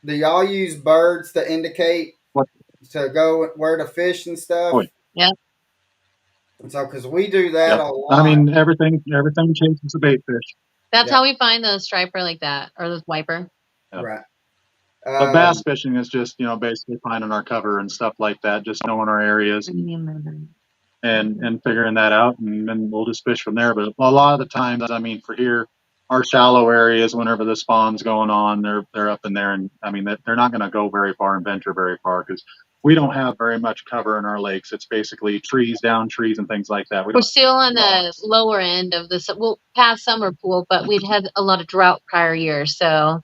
Do y'all use birds to indicate to go where to fish and stuff? Oh, yeah. And so, because we do that a lot. I mean, everything chases a bait fish. That's how we find those striper like that, or those wiper. Yep. Right. But bass fishing is just, basically finding our cover and stuff like that, just knowing our areas and figuring that out, and then we'll just fish from there. But a lot of the times, I mean, for here, our shallow areas, whenever the spawn's going on, they're up in there, and I mean, they're not going to go very far and venture very far because we don't have very much cover in our lakes. It's basically trees, down trees, and things like that. We're still on the lower end of this. We'll past summer pool, but we'd had a lot of drought prior years. So,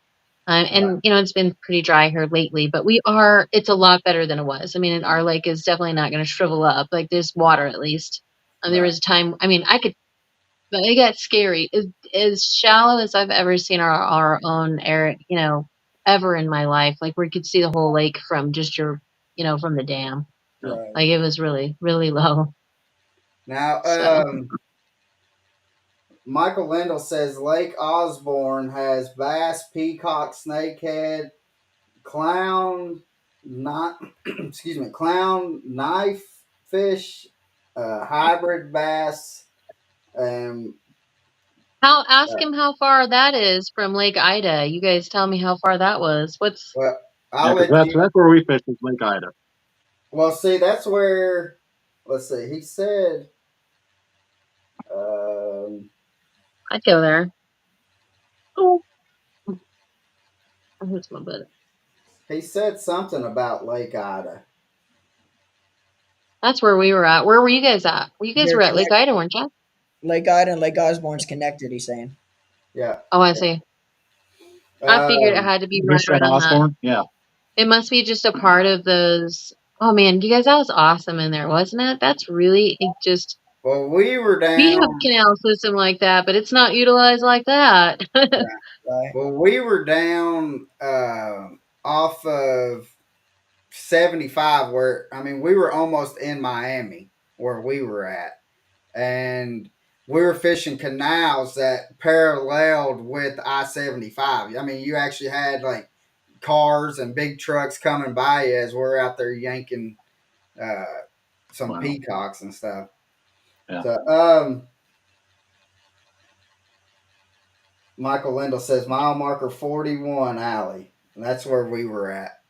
and it's been pretty dry here lately, but it's a lot better than it was. I mean, our lake is definitely not going to shrivel up. Like there's water at least. And there was a time, I mean, I could But it got scary. As shallow as I've ever seen our own area, ever in my life. Like where you could see the whole lake from just from the dam. Right. Like it was really, really low. Now, So Michael Lindell says Lake Osborne has bass, peacock, snakehead, clown, not excuse me, clown, knife fish, hybrid bass, and ask him how far that is from Lake Ida. You guys tell me how far that was. What's well, Yeah, I'll because let you. that's where we fish is Lake Ida. Well, see, that's where. Let's see. He said. Um, I'd go there. Oh, that hurts my butt. he said something about Lake Ida. That's where we were at. Where were you guys at? You guys They're were at Lake connected. Ida, weren't you? Lake Ida and Lake Osborne's connected. He's saying. Yeah. Oh, I see. I figured it Um, had to be You said right on that. Osborne? Yeah. It must be just a part of those. Oh man, you guys, that was awesome in there, wasn't it? That's really just. well, we were We have down. canal system like that, but it's not utilized like that. Right. Well, we were down off of 75, where I mean, we were almost in Miami where we were at, and we were fishing canals that paralleled with I-75. I mean, you actually had like cars and big trucks coming by you as we're out there yanking uh, some Wow. peacocks and stuff. Yeah. So, Michael Lindell says mile marker 41 alley, and that's where we were at.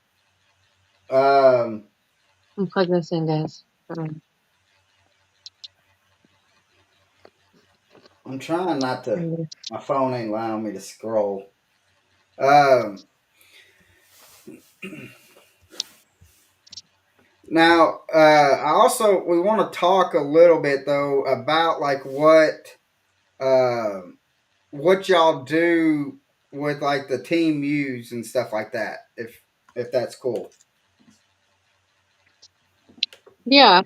Plug this in, guys. I'm trying not to. My phone ain't allowing me to scroll. Um, Now, I also we want to talk a little bit though about like uh, what y'all do with like the team Mues and stuff like that. If that's cool. Yeah.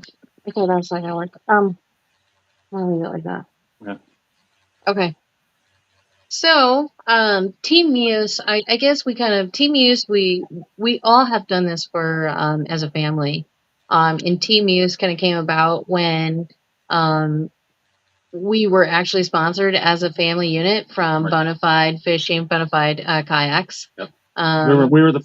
Okay, that's not gonna work. I'll leave it like that. Yeah. Okay. So, Team Muse, I guess we kind of Team Muse, we all have done this for as a family. And Team Muse kind of came about when we were actually sponsored as a family unit from Right. Bonafide Fishing, Bonafide Kayaks. Yep. Um, We were the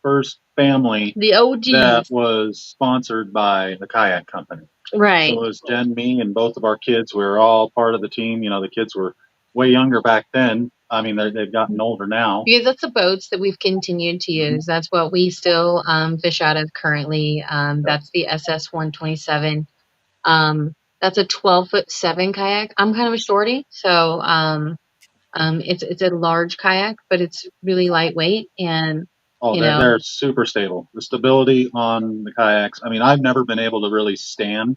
first family the OGs, that was sponsored by the kayak company. right? So it was Jen, me, and both of our kids. We were all part of the team. You know, the kids were way younger back then. I mean, they've gotten older now. Because that's the boats that we've continued to use. That's what we still fish out of currently. That's the SS 127. That's a 12'7" kayak. I'm kind of a shorty, so it's a large kayak, but it's really lightweight and Oh, they're super stable. The stability on the kayaks. I mean, I've never been able to really stand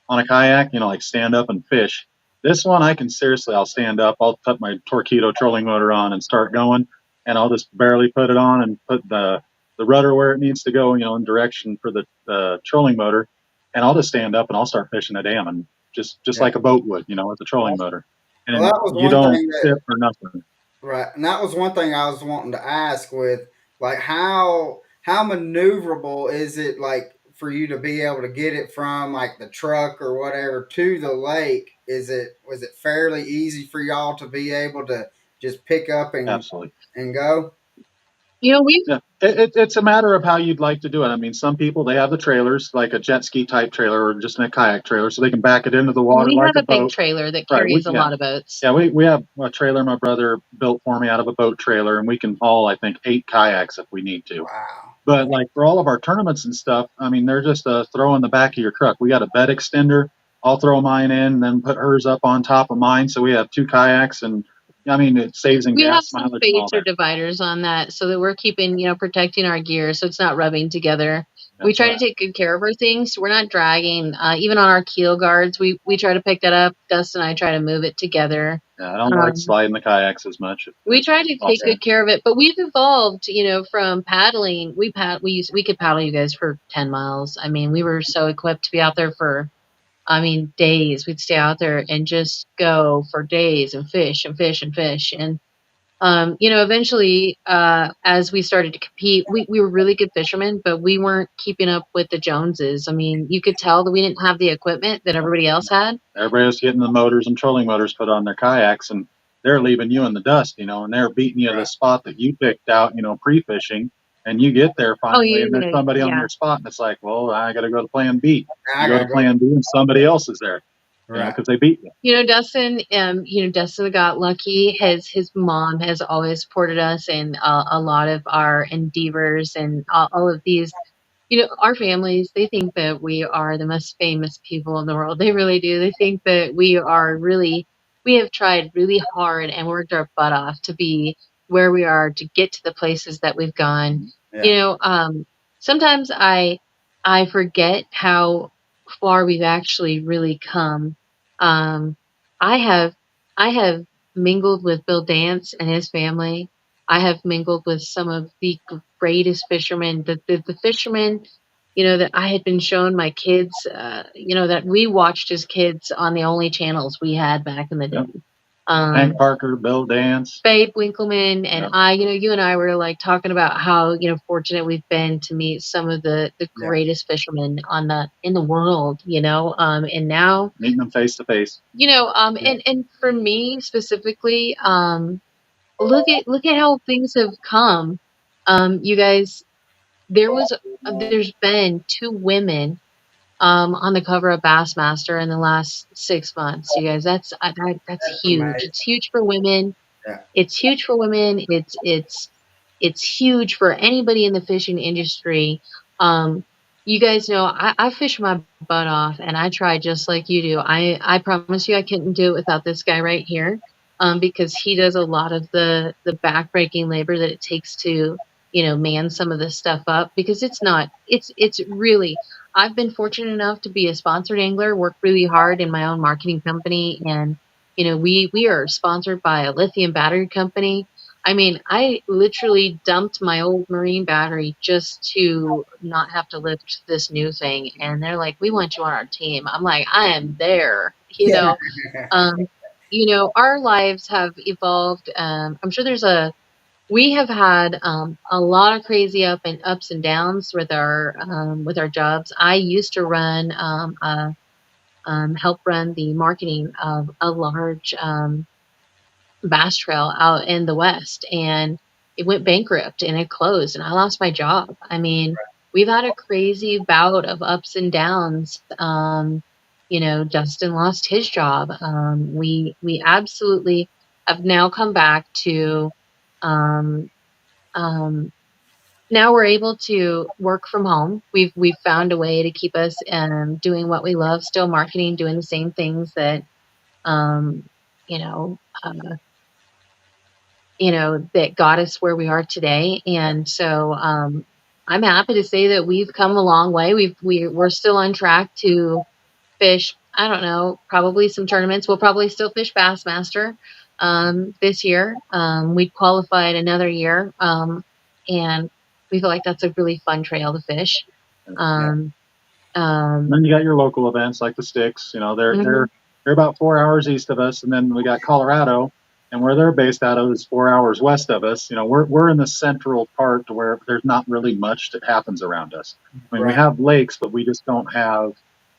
on a kayak, like stand up and fish. This one, I can seriously, I'll stand up, I'll put my Torpedo trolling motor on and start going, and I'll just barely put it on and put the rudder where it needs to go, in direction for the trolling motor, and I'll just stand up and I'll start fishing a dam, and just Yeah. like a boat would, with a trolling motor, Well, and that was you one don't thing that tip or nothing. right, and that was one thing I was wanting to ask with like how maneuverable is it like for you to be able to get it from like the truck or whatever to the lake? Was it fairly easy for y'all to be able to just pick up Absolutely. and go? we Yeah, it's a matter of how you'd like to do it. I mean, some people they have the trailers, like a jet ski type trailer or just a kayak trailer, so they can back it into the water we like have a a big boat. trailer that Right? carries a lot of boats. Yeah, we have a trailer my brother built for me out of a boat trailer, and we can haul I think 8 kayaks if we need to. Wow. But like for all of our tournaments and stuff, I mean, they're just a throw in the back of your truck. We got a bed extender. I'll throw mine in, and then put hers up on top of mine, so we have 2 kayaks, and I mean, it saves in We have gas some mileage and all spacer that. dividers on that so that we're keeping, protecting our gear so it's not rubbing together. We That's try right. to take good care of our things. So we're not dragging. Even on our keel guards, we try to pick that up. Dustin and I try to move it together. Yeah, I don't like sliding the kayaks as much. We try to take good care of it, but we've evolved, from paddling. We could paddle you guys for 10 miles. I mean, we were so equipped to be out there for I mean, days. We'd stay out there and just go for days and fish and fish and fish. And eventually, as we started to compete, we were really good fishermen, but we weren't keeping up with the Joneses. I mean, you could tell that we didn't have the equipment that everybody else had. Everybody was getting the motors and trolling motors put on their kayaks, and they're leaving you in the dust, and they're beating you to the Right. spot that you picked out, pre-fishing, and you get there Oh, finally, and there's somebody on yeah. your spot, and it's like, well, I got to go to Plan B. I You go to gotta go. Plan B, and somebody else is there, Right. because they beat you. Dustin got lucky. His mom has always supported us in a lot of our endeavors and all of these. Our families, they think that we are the most famous people in the world. They really do. They think that we have tried really hard and worked our butt off to be where we are, to get to the places that we've gone. Yeah. Sometimes I forget how far we've actually really come. Um, I have, I have mingled with Bill Dance and his family. I have mingled with some of the greatest fishermen, the fishermen, that I had been showing my kids, that we watched as kids on the only channels we had back in the day. Yep. Hank Parker, Bill Dance, Babe Winkleman, and Yep. you and I were like talking about how fortunate we've been to meet some of the Yeah. greatest fishermen in the world, and now meeting them face to face. and for me specifically, look at how things have come. You guys, there's been two women on the cover of Bassmaster in the last 6 months. You guys, that's That's huge. amazing. It's huge for women. Yeah. It's huge for women. It's huge for anybody in the fishing industry. Um, you guys know I fish my butt off, and I try just like you do. I promise you, I couldn't do it without this guy right here, because he does a lot of the backbreaking labor that it takes to man some of this stuff up. Because it's not. It's really. I've been fortunate enough to be a sponsored angler, work really hard in my own marketing company, and we are sponsored by a lithium battery company. I mean, I literally dumped my old marine battery just to not have to lift this new thing. And they're like, "We want you on our team." I'm like, "I am there." Yeah. Um, our lives have evolved. I'm sure we have had a lot of crazy ups and downs with our jobs. I used to help run the marketing of a large bass trail out in the West, and it went bankrupt and it closed, and I lost my job. I mean, we've had a crazy bout of ups and downs. Dustin lost his job. We absolutely have now come back to, um, um, now we're able to work from home. We've found a way to keep us doing what we love, still marketing, doing the same things that um, you know. Uh, that got us where we are today. And so I'm happy to say that we've come a long way. We're still on track to fish, I don't know, probably some tournaments. We'll probably still fish Bassmaster this year. We'd qualified another year. And we feel like that's a really fun trail to fish. Yeah. Um, And then you got your local events like the Sticks. They're mhm. they're about 4 hours east of us, and then we got Colorado, and where they're based out of is 4 hours west of us. We're in the central part to where there's not really much that happens around us. I mean, we Right. have lakes, but we just don't have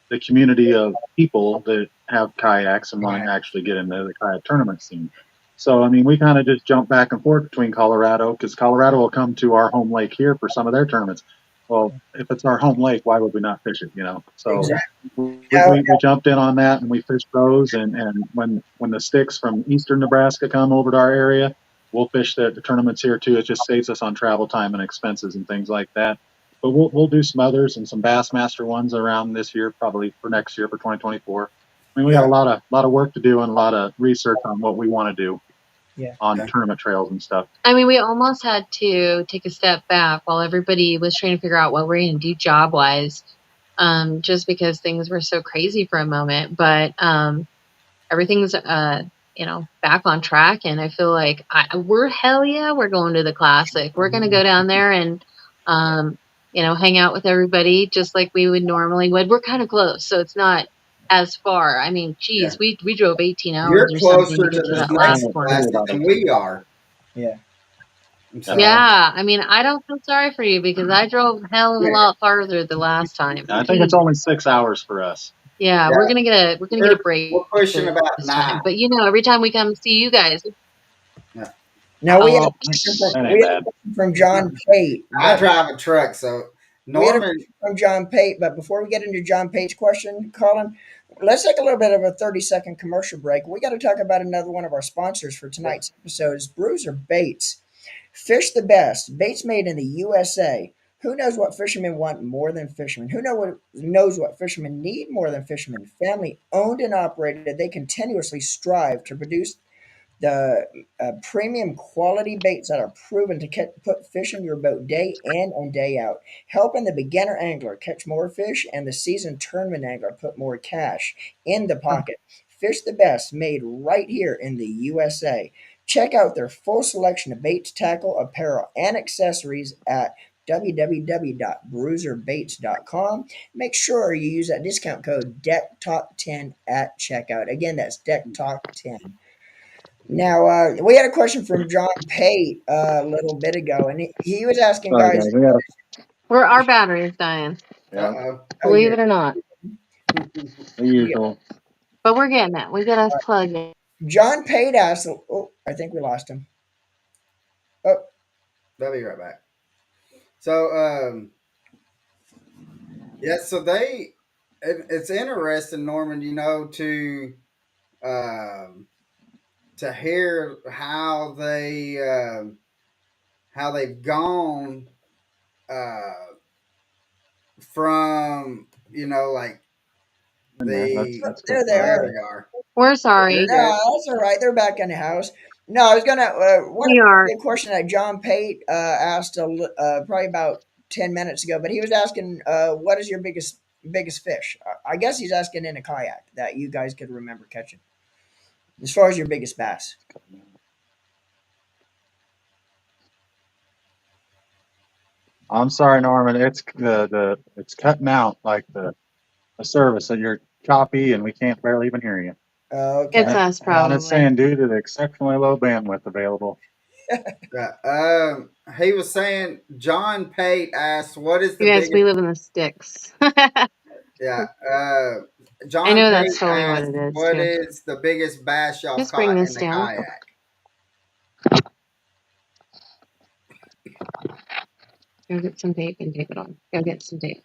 the community of people that have kayaks and want Right. to actually get into the kayak tournament scene. So, I mean, we kind of just jump back and forth between Colorado, because Colorado will come to our home lake here for some of their tournaments. Well, if it's our home lake, why would we not fish it? So Exactly. we jumped in on that and we fished those. And when the Sticks from eastern Nebraska come over to our area, we'll fish the tournaments here too. It just saves us on travel time and expenses and things like that. But we'll do some others and some Bassmaster ones around this year, probably for next year for 2024. I mean, we got Yeah. a lot of work to do and a lot of research on what we want to do Yeah. on Yeah. tournament trails and stuff. I mean, we almost had to take a step back while everybody was trying to figure out what we're going to do job wise, just because things were so crazy for a moment. But everything's, back on track. And I feel like hell yeah, we're going to the Classic. We're going to go down there and, hang out with everybody just like we would normally would. We're kind of close. So it's not as far. I mean, Yeah. geez, we drove 18 hours You're or something to closer to get to the that Only last snapping corner. blasted about than 18 we hours. are. Yeah. And Yeah. so, Yeah, I mean, I don't feel sorry for you because I drove a hell of a yeah, lot farther the last time. I think it's Jeez. only 6 hours for us. Yeah, yeah, we're gonna get a we're break pushing about this 9. time. But you know, every time we come see you guys, Yeah. Now we had a oh, question from That ain't bad. John Pate, I but drive a truck, so we had a Norman, question from John Pate. But before we get into John Pate's question, Colin, let's take a little bit of a 30-second commercial break. We got to talk about another one of our sponsors for tonight's episode is Bruiser Baits. Fish the best. Baits made in the USA. Who knows what fishermen want more than fishermen? Knows what fishermen need more than fishermen? Family owned and operated, they continuously strive to produce the premium quality baits that are proven to put fish in your boat day in and day out, helping the beginner angler catch more fish and the seasoned tournament angler put more cash in the pocket. Fish the best, made right here in the USA. Check out their full selection of baits, tackle, apparel, and accessories at www.bruiserbaits.com. Make sure you use that discount code DECKTALK10 at checkout. Again, that's DECKTALK10. Now, we had a question from John Pate a little bit ago, and he was asking Sorry, guys, guys. We got to. our battery is dying. Yeah. uh oh, Believe you're, it or not. The yeah. usual. But we're getting it. We got us plugged in. John Pate asked, oh, I think we lost him. Oh, they'll be right back. So, yeah, so it's interesting, Norman, um, to hear how they've gone uh, from like In there. That's the that's good. there they there are. they are. We're You're sorry. No, good. that's all right. They're back in the house. No, I was gonna one We are. a question that John Pate asked probably about 10 minutes ago, but he was asking, what is your biggest fish? I guess he's asking in a kayak that you guys could remember catching, as far as your biggest bass. I'm sorry, Norman. It's the it's cutting out like the service, so you're choppy, and we can't barely even hear you. It's Okay. And, us and it's probably. saying due to the exceptionally low bandwidth available. Yeah. He was saying John Pate asked, "What is the You guys, biggest?" we live in the sticks. I Yeah. John know that's Pate totally what asked, it is "What too. is the biggest bass y'all Just bring caught in this the down. kayak?" Go get some tape and tape it on. Go get some tape.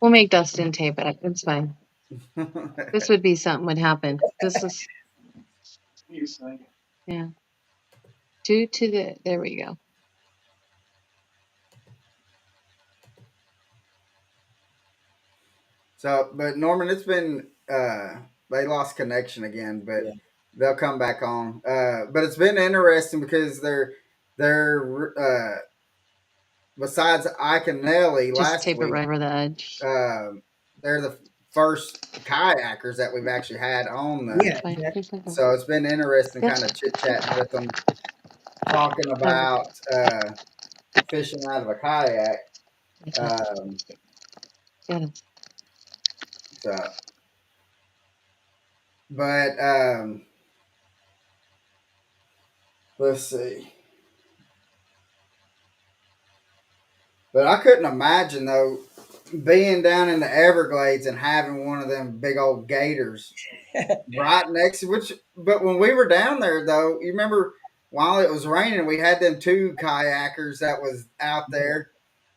We'll make Dustin tape it. It's fine. This would be something would happen. This is yeah. Due to the there we go. So, but Norman, it's been they lost connection again, but Yeah. they'll come back on. But it's been interesting because they're besides Ike and Nelly Just last tape it week, right over the edge. uh, they're the first kayakers that we've actually had on the. Yeah. It's fine. Exactly. Here's my phone. So it's been interesting, Yep. kind of chit chatting with them, talking Never. about fishing out of a kayak. It's fine. Um, Got it. so, but let's see. But I couldn't imagine though being down in the Everglades and having one of them big old gators right next to which. But when we were down there though, you remember while it was raining, we had them two kayakers that was out there,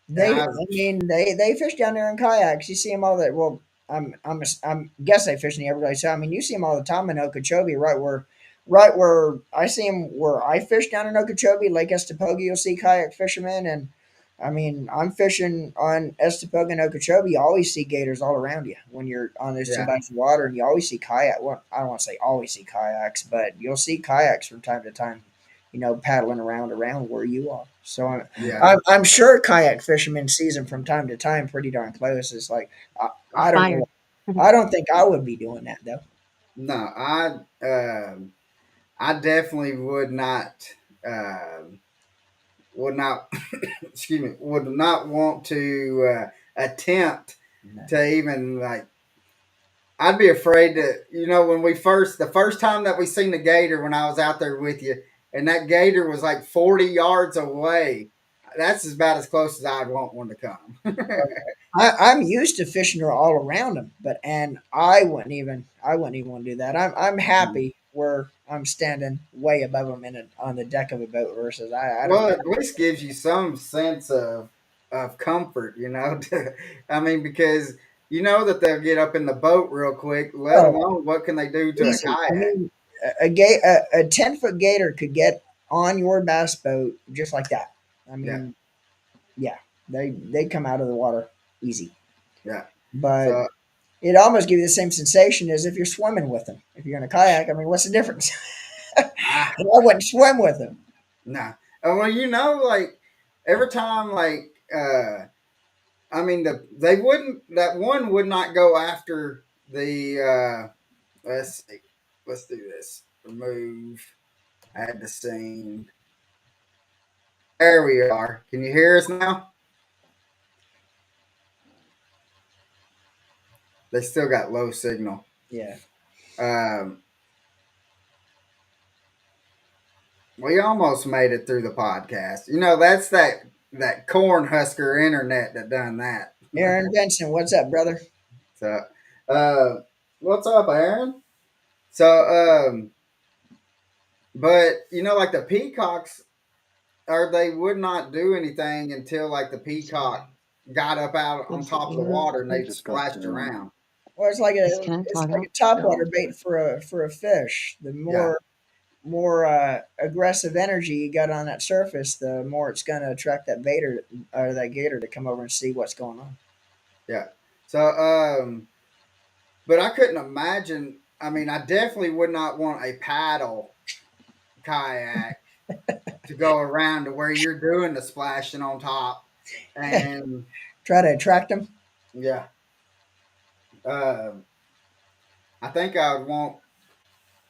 and I mean, they fish down there in kayaks. You see them all that. Well, I'm guess they fish in the Everglades. So I mean, you see them all the time in Okeechobee, right where I see them where I fish down in Okeechobee, Lake Estepoga. You'll see kayak fishermen, and I mean, I'm fishing on Estepoga and Okeechobee. You always see gators all around you when you're on those two yeah, bodies of water, and you always see kayak. Well, I don't want to say always see kayaks, but you'll see kayaks from time to time. Paddling around where you are. So yeah. I'm sure kayak fishermen season from time to time pretty darn close. It's like I don't know. Expired. I don't think I would be doing that though. No, I definitely would not excuse me, would not want to attempt No. to even like I'd be afraid to, when the first time that we seen the gator when I was out there with you, and that gator was like 40 yards away. That's about as close as I'd want one to come. I'm used to fishing all around them, and I wouldn't even want to do that. I'm happy where I'm standing way above them on the deck of a boat versus I don't Well, care. at least gives you some sense of comfort, I mean, because you know that they'll get up in the boat real quick. Let Oh, alone what can they do to a easy. I kayak? mean, a 10-foot gator could get on your bass boat just like that. I Yeah, mean, yeah, they come out of the water easy, yeah. but So it almost gives you the same sensation as if you're swimming with them. If you're in a kayak, I mean, what's the difference? I And I wouldn't swim with them. nah. Well, like every time, like I mean, they wouldn't. That one would not go after the. Let's see. Let's do this. Remove. Add the scene. There we are. Can you hear us now? They still got low signal. Yeah. Um, we almost made it through the podcast. That's that corn husker internet that done that. Aaron Benson, what's up, brother? So, uh, what's up, Aaron? So, but like the peacocks, or they would not do anything until like the peacock got up out on top of the water and they splashed around. Well, Disconnect it's like audio. a topwater bait for a fish. The Yeah, more aggressive energy you got on that surface, the more it's going to attract that baiter or that gator to come over and see what's going on. yeah. So, but I couldn't imagine. I mean, I definitely would not want a paddle kayak to go around to where you're doing the splashing on top. And Try to attract them. yeah, um, I think I would want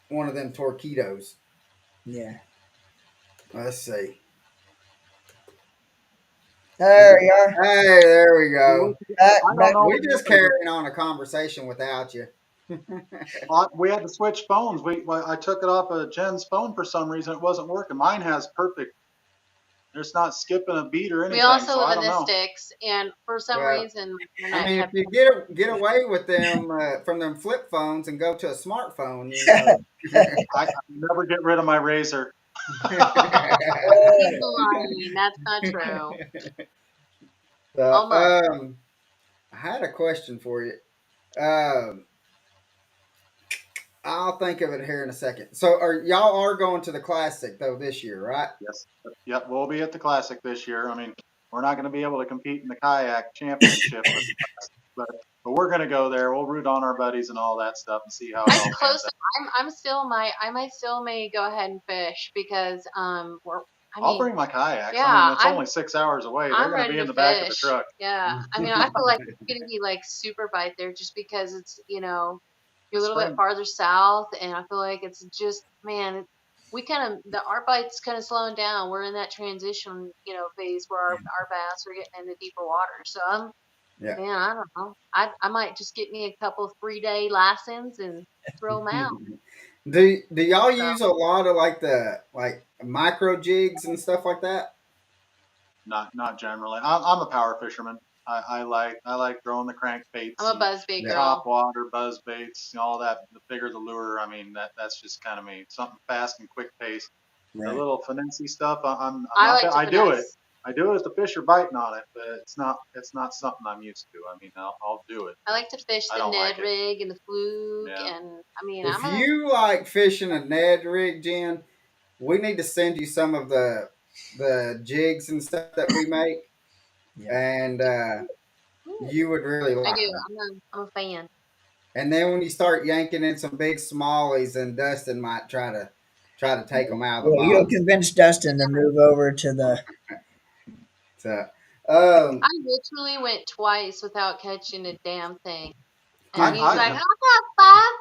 one of them torpedoes. Yeah. Let's see. There you are. Hey, there we go. Back, I don't back. know We what just happened. carrying on a conversation without you. We had to switch phones. I took it off of Jen's phone for some reason. It wasn't working. Mine has perfect. It's not skipping a beat or We anything. also So I live in don't the know. sticks, and for some Well, reason, my I internet mean, if kept. you get away with them from them flip phones and go to a smartphone, I never get rid of my razor. He's lying. That's not true. so, Almost. I had a question for you. Um, I'll think of it here in a second. So, y'all are going to the classic though this year, right? Yes. Yep. We'll be at the Classic this year. I mean, we're not going to be able to compete in the kayak championship, but but we're going to go there. We'll root on our buddies and all that stuff and see how it I'm all close. pans out. I'm still I might still may go ahead and fish because we're. I I'll mean, bring my kayaks. I mean, yeah, it's only 6 hours away. They're I'm going to ready be in to the back of the fish. truck. Yeah, I mean, I feel like it's gonna be like super bite there just because it's you're a It's little bit spring. farther south, and I feel like it's just man, we kind of our bite's kind of slowing down. We're in that transition phase where our bass are getting into deeper water. So Yeah. man, I don't know. I might just get me a couple 3-day license and throw them out. Do y'all So use a lot of like the micro jigs and stuff like that? Not generally. I'm a power fisherman. I like throwing the I'm crankbaits a and buzzbait Yeah. top girl. water buzz baits, all that. The bigger the lure, I mean that's just kind of me. Something fast and quick pace. The Right. little finessey stuff, I'm I not like that. to I do it. finesse. I do it if the fish are biting on it, but it's not something I'm used to. I mean, I'll do it, I but like to fish I the don't like Ned it. rig and the fluke, Yeah. and I mean, If you like fishing a Ned rig, Jen, we need to send you some of the jigs and stuff that we make, Yeah. and Ooh, you would really I like do. them. I'm a fan. And then when you start yanking in some big smallies, then Dustin might try to take them out of the Well, you'll box. convince Dustin to move over to the. So, I literally went twice without catching a damn thing, and I he's I like, "I got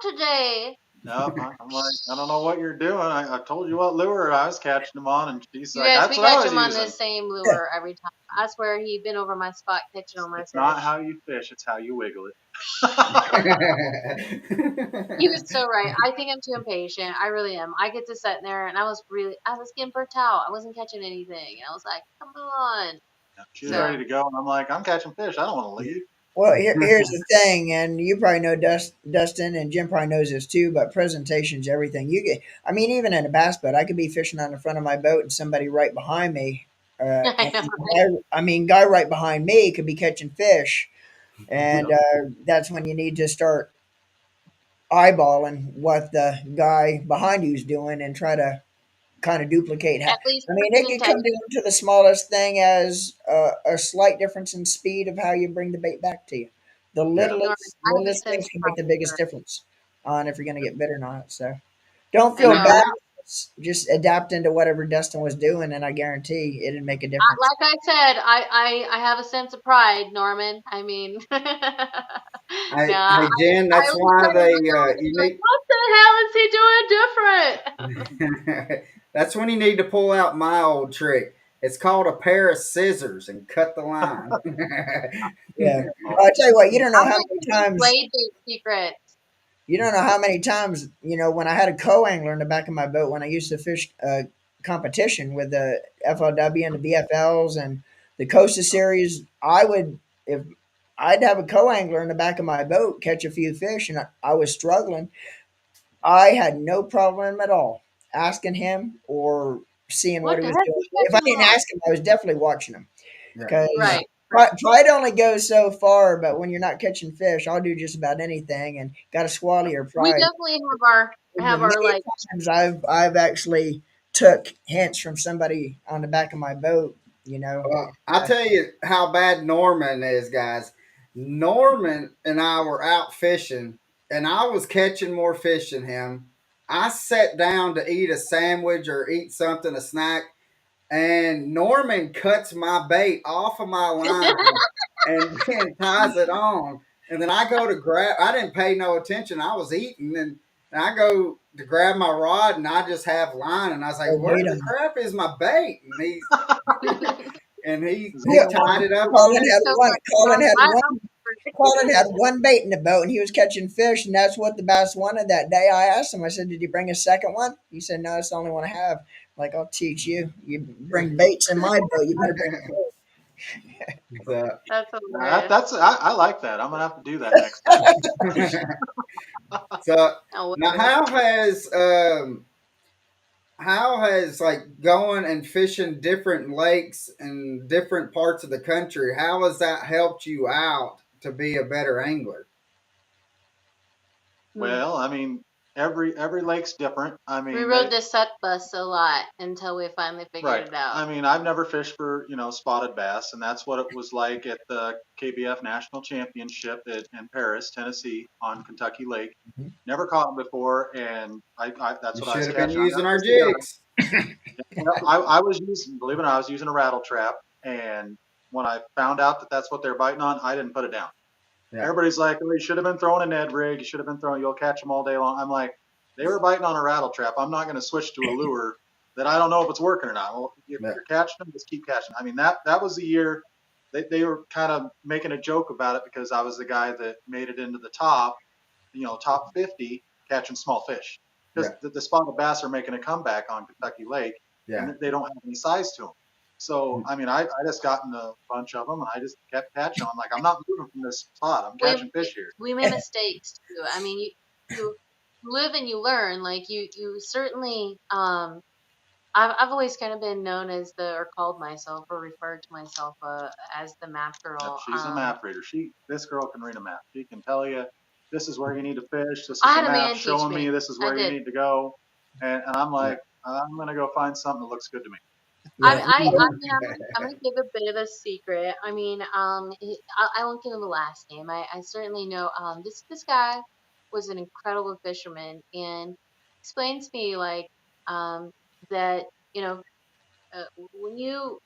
5 today." No, I'm like, I don't know what you're doing. I told you what lure I was catching them on, and she's You like, guys, that's we what I catch was him on using. the same lure every time. I swear he'd been over my spot catching all my It's not fish. how you fish; it's how you wiggle it. He was so right. I think I'm too impatient. I really am. I get to sit there and I was getting burnt out. I wasn't catching anything. I was like, come on. She was So, ready to go, and I'm like, I'm catching fish. I don't want to leave. Well, here's the thing, and you probably know Dustin, and Jim probably knows this too. But presentation's everything. You get, I mean, even in a bass boat, I could be fishing on the front of my boat, and somebody right behind me, I and know. guy right behind me could be catching fish, and that's when you need to start eyeballing what the guy behind you's doing and try to kind of duplicate. At least I mean, it could come presentation. down to the smallest thing as a slight difference in speed of how you bring the bait back to you. The Yeah, Norman, I have a littlest sense things of can make the biggest pride. difference on if you're going to get bit or not. So don't I feel Now, know. bad. Just adapt into whatever Dustin was doing, and I guarantee it'd make a difference. Like I said, I have a sense of pride, Norman. I mean, yeah, hey, Jen, I that's always why try to they look over and you be like, need. what the hell is he doing different? That's when you need to pull out my old trick. It's called a pair of scissors and cut the line. Yeah, oh, I tell you what, you don't know I'm how like many giving times blade bait secrets. when I had a co-angler in the back of my boat when I used to fish competition with the FLW and the BFLs and the Costa series, I would if I'd have a co-angler in the back of my boat catch a few fish and I was struggling. I had no problem at all asking him or seeing what What he the was heck doing. are you If I catching them didn't on? ask him, I was definitely watching him Yeah, because Right, right. pride only goes so far. But when you're not catching fish, I'll do just about anything and got to swallow your We pride. definitely The have our many like. times I've actually took hints from somebody on the back of my boat, you know. well, I'll tell you how bad Norman is, guys. Norman and I were out fishing, and I was catching more fish than him. I sat down to eat a sandwich or eat something, a snack, and Norman cuts my bait off of my line and then ties it on. And then I go to grab. I didn't pay no attention. I was eating, and I go to grab my rod, and I just have line. And I was like, Or "Where bait the on. crap is my bait?" And he Yeah, tied it up Colin on it. had So one. funny. Colin had one bait in the boat, and he was catching fish, and that's what the bass wanted that day. I asked him. I said, "Did you bring a second one?" He said, "No, it's the only one I have." Like, I'll teach you. You bring baits in my boat. You better bring. So, That's yeah, hilarious. I like that. I'm gonna have to do that next time. so Oh, now, whatever. how has like going and fishing different lakes in different parts of the country? How has that helped you out to be a better angler? Hmm. Well, I mean, every lake's different. I We mean, rode the suck bus a lot until we finally figured right. it out. I mean, I've never fished for, spotted bass, and that's what it was like at the KBF National Championship in Paris, Tennessee, on Kentucky Lake. Never caught them before, and that's You what I should was have been catching. I using never our fished the other. jigs. I was using, believe it or not, I was using a rattle trap, and when I found out that that's what they're biting on, I didn't put it down. Yeah. Everybody's like, "Oh, you should have been throwing a Ned rig. You should have been throwing. You'll catch them all day long." I'm like, they were biting on a rattle trap. I'm not going to switch to a lure that I don't know if it's working or not. Well, if Yeah. you're catching them, just keep catching. I mean, that was the year they were kind of making a joke about it because I was the guy that made it into the top 50 catching small fish because Yeah. the spotted bass are making a comeback on Kentucky Lake Yeah. and they don't have any size to them. So, I mean, I just gotten a bunch of them and I just kept catching them. I'm like, I'm not moving from this spot. I'm we catching fish here. we made mistakes too. I mean, you live and you learn. Like you certainly I've always kind of been known as or called myself or referred to myself as the map Yep, girl. she's a map reader. This girl can read a map. She can tell you this is where you need to fish. This is I the had a map man teach showing me me. this is I where you did. need to go. And I'm Yeah. like, I'm gonna go find something that looks good to me. Yeah, I mean, I'm gonna give a bit of a secret. I mean, I won't give him a last name. I certainly know, this guy was an incredible fisherman and explained to me like, that, you know, when you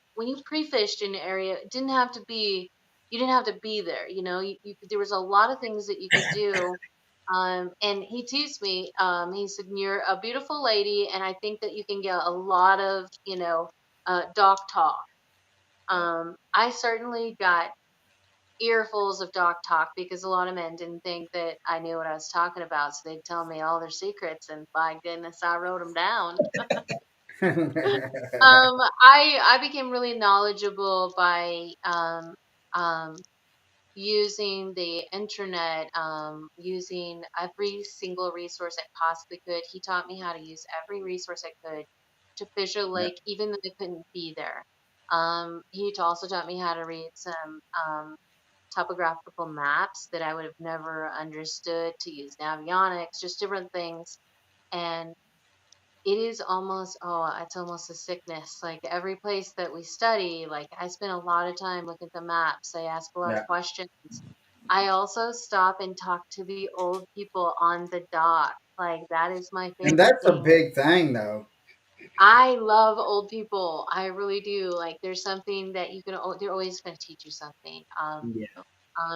pre-fished in an area, it didn't have to be, you didn't have to be there. There was a lot of things that you could do And he teased me. He said, "You're a beautiful lady, and I think that you can get a lot of, doc talk." I certainly got earfuls of doc talk because a lot of men didn't think that I knew what I was talking about, so they'd tell me all their secrets, and by goodness, I wrote them down. I became really knowledgeable by using the internet, using every single resource I possibly could. He taught me how to use every resource I could to fish a Yeah. lake, even though I couldn't be there. He also taught me how to read some topographical maps that I would have never understood, to use navionics, just different things. And it is almost, oh, it's almost a sickness. Like every place that we study, like I spend a lot of time looking at the maps. I ask a lot of Yeah. questions. I also stop and talk to the old people on the dock. Like that is my And favorite that's a thing. big thing, though. I love old people. I really do. Like there's something that you can, they're always going to teach you something. Yeah.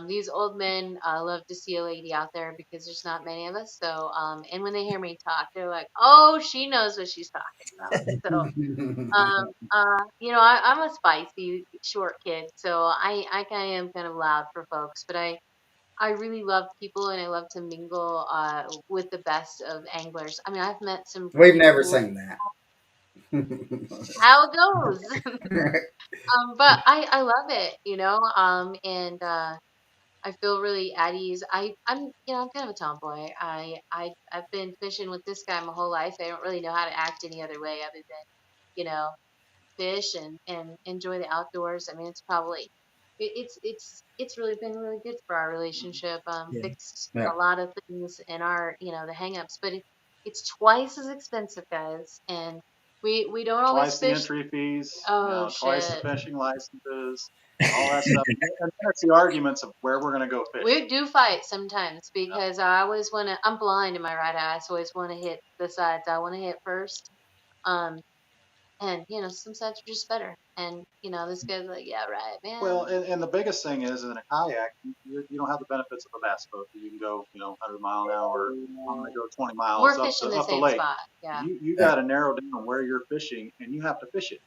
These old men love to see a lady out there because there's not many of us. So, and when they hear me talk, they're like, "Oh, she knows what she's talking about." So, I'm a spicy short kid, so I kind of am kind of loud for folks, but I really love people and I love to mingle with the best of anglers. I mean, I've met some We've really never cool. seen that. How it goes. But I love it, and I feel really at ease. I'm kind of a tomboy. I've been fishing with this guy my whole life. I don't really know how to act any other way other than, you know, fish and enjoy the outdoors. I mean, it's probably it's really been really good for our relationship. Yeah. Fixed Yeah. a lot of things in our, the hangups, but it's twice as expensive, guys, and we don't always Twice the fish. entry fees, Oh twice the shit. fishing licenses, all that stuff. And that's the arguments of where we're going to go fishing. We do fight sometimes Yep. because I always want to. I'm blind in my right eye, so I always want to hit the sides I want to hit first. Um, and some sides are just better. And this guy's like, yeah, right, Well, man. and the biggest thing is in a kayak, you don't have the benefits of a bass boat. You can go, 100 mile an hour. I'm going to go 20 We're miles fishing the up the same lake. spot. Yeah. You Yeah. got to narrow down where you're fishing, and you have to fish it.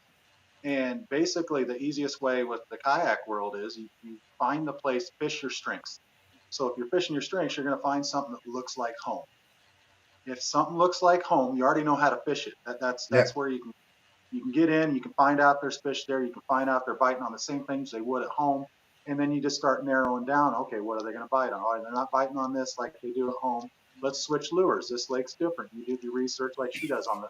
And basically, the easiest way with the kayak world is you find the place, fish your strengths. So if you're fishing your strengths, you're going to find something that looks like home. If something looks like home, you already know how to fish it. Yeah. That's where you can get in, you can find out there's fish there, you can find out they're biting on the same things they would at home, and then you just start narrowing down. Okay, what are they going to bite on? Oh, they're not biting on this like they do at home. Let's switch lures. This lake's different. You do your research like she does on the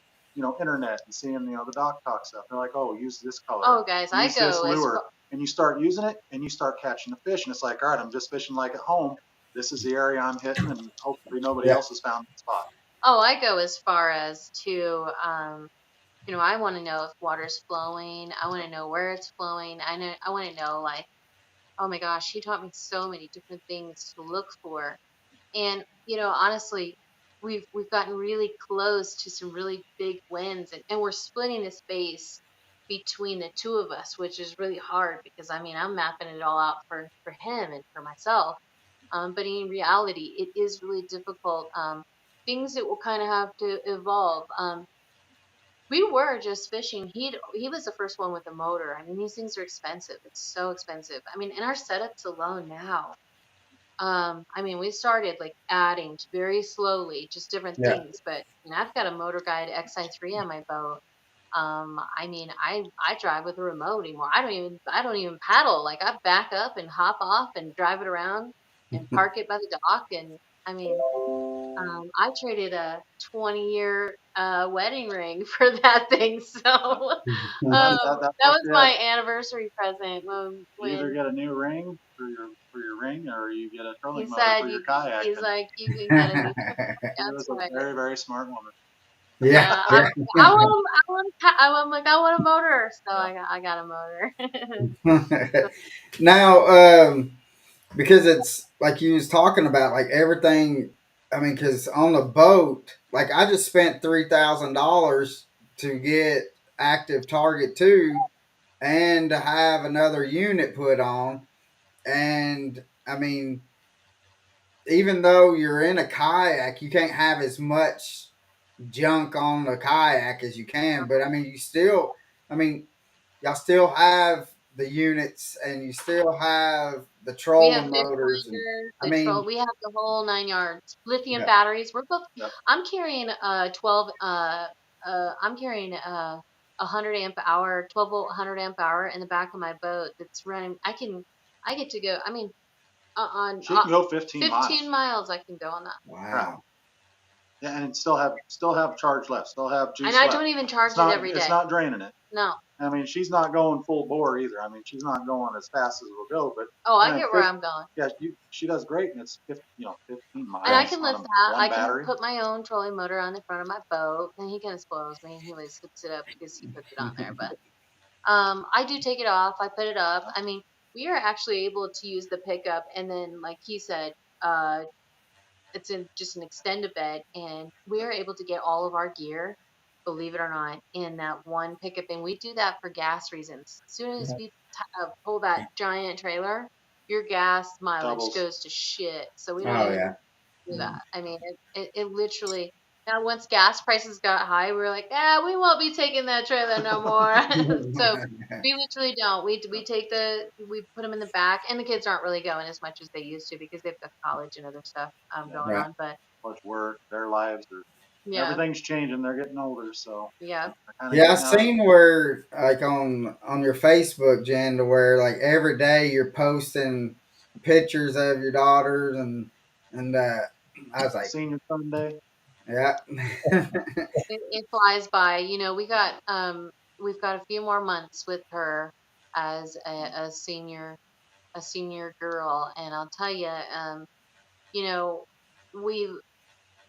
internet and seeing the doc talk stuff. They're like, oh, use this color, Oh, guys, I use this go as lure, far. and you start using it and you start catching the fish. And it's like, all right, I'm just fishing like at home. This is the area I'm hitting, and hopefully nobody Yeah. else has found the spot. Oh, I go as far as to I want to know if water's flowing. I want to know where it's flowing. I want to know, like, oh my gosh, he taught me so many different things to look for. And honestly, we've gotten really close to some really big wins, and we're splitting the space between the two of us, which is really hard because I mean I'm mapping it all out for him and for myself. But in reality, it is really difficult. Things that will kind of have to evolve. We were just fishing. He was the first one with a motor. I mean, these things are expensive. It's so expensive. I mean, in our setups alone now, I mean, we started like adding very slowly, just different Yeah. things. But I've got a Motor Guide XI3 on my boat. I mean, I drive with a remote anymore. I don't even paddle. Like I back up and hop off and drive it around and park it by the dock. And I mean, I traded a 20-year wedding ring for that thing. So Well, that's that what was you my had. anniversary present You either when get a new ring for your ring, or you get a he trolling motor said for your kayak. he's And like, you can get a new. she That's was a right. very, very smart woman. Yeah. I I want I'm like, I want a motor, so Yeah. I got a motor. Now, because it's like you was talking about, like everything. I mean, because on the boat, like I just spent $3,000 to get active target 2 and to have another unit put on, and I mean, even though you're in a kayak, you can't have as much junk on the kayak as you can. But I mean, I mean, y'all still have the units, and you still have the We have trolling fish motors, and finders, I the troll. mean, We have the whole 9 yards. Lithium yeah, batteries. We're both. Yep. I'm carrying 12. I'm carrying 100 amp hour, 12-volt 100 amp hour in the back of my boat that's running. I get to go. I mean, on She can go 15 15 miles. miles I can go on that. Right. wow, Yeah, and still have charge left, still have And juice I left. don't even It's charge it not every it's day. not draining it. No. I mean, she's not going full bore either. I mean, she's not going as fast as it'll go, but Oh, I man, get where I'm going. yeah, she does great, and it's 15 And I miles can on lift that. one I can battery. put my own trolling motor on the front of my boat, and he kind of spoils me. He always hooks it up because he puts it on there. But I do take it off. I put it up. I mean, we are actually able to use the pickup, and then, like he said, uh, it's in just an extended bed, and we are able to get all of our gear, believe it or not, in that one pickup. And we do that for gas reasons. As soon as we pull that giant trailer, your gas mileage Doubles. goes to shit. So we don't oh even yeah, do that. I mean, it literally. Now, once gas prices got high, we were like, "Yeah, we won't be taking that trailer no more." So we literally don't. We put them in the back, and the kids aren't really going as much as they used to because they've got college and other stuff Yeah, going right. on. But much work, their lives are yeah, everything's changing. They're getting older, so yeah, they're kind of Yeah, I getting out of. seen where like on your Facebook, Jen, to where like every day you're posting pictures of your daughters, and I was like, Senior Sunday. yeah, it flies by. We've got a few more months with her as a senior girl, and I'll tell you, you know, we've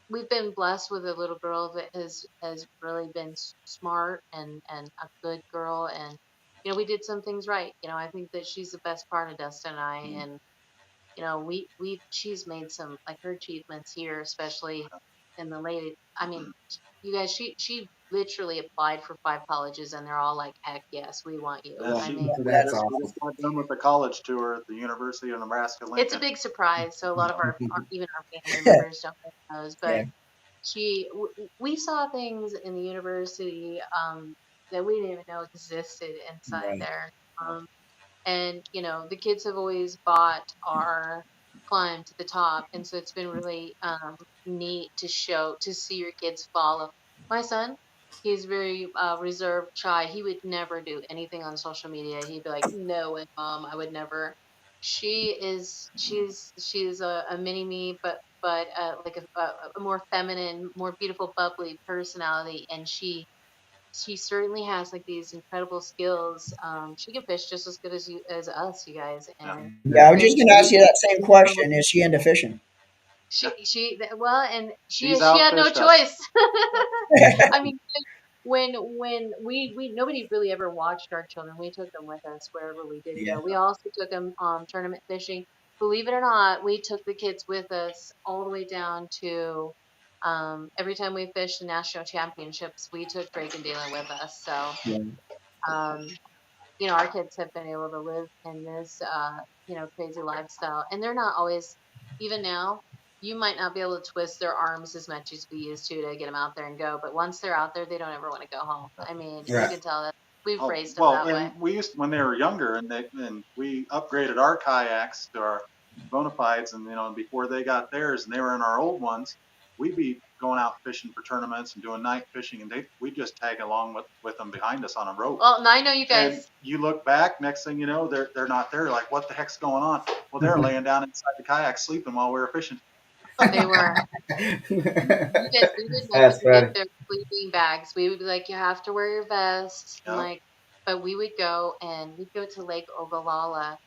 we've been blessed with a little girl that has really been smart and a good girl, and we did some things right. I think that she's the best part of Dustin and I, and she's made some, like, her achievements here, especially in the late. I mean, you guys, she literally applied for 5 colleges, and they're all like, heck yes, we want you. Yeah, well, I she mean, we that's just we just awesome. got done with the college tour at the University of Nebraska it's a Lincoln. big surprise. So a lot of even our family members don't know those, but Yeah. we saw things in the university that we didn't even know existed inside Right. there. And the kids have always bought our climb to the top, and so it's been really neat to see your kids follow. My son, he's very reserved, shy. He would never do anything on social media. He'd be like, no way, mom, I would never. She's a mini me, but like a more feminine, more beautiful, bubbly personality, and she certainly has, like, these incredible skills. She can fish just as good as us, you guys, Yeah, and Yeah, I was they just going to ask you that same um, question. Is she into fishing? yeah, well, and she she's she had no outfished us. choice. I mean, when we nobody really ever watched our children. We took them with us wherever we did Yeah. go. We also took them tournament fishing. Believe it or not, we took the kids with us all the way down to every time we fished the national championships. We took Drake and Dalen with us. So Yeah. um, our kids have been able to live in this, crazy lifestyle, and they're not always, even now, you might not be able to twist their arms as much as we used to get them out there and go, but once they're out there, they don't ever want to go home. I mean, you Right. can tell that we've Oh raised them well, that way. and we used when they were younger, and we upgraded our kayaks to our bona fides, and before they got theirs, and they were in our old ones, we'd be going out fishing for tournaments and doing night fishing, and we just tag along with them behind us on a rope. Well, and I know you And guys, you look back, next thing you know, they're not there. Like, what the heck's going on? Well, they're laying down inside the kayak sleeping while we were fishing. they were. You guys, we would make That's them get funny. their sleeping bags. We would be like, you have to wear your vest, and Yeah, like, but we would go and we'd go to Lake Ogallala.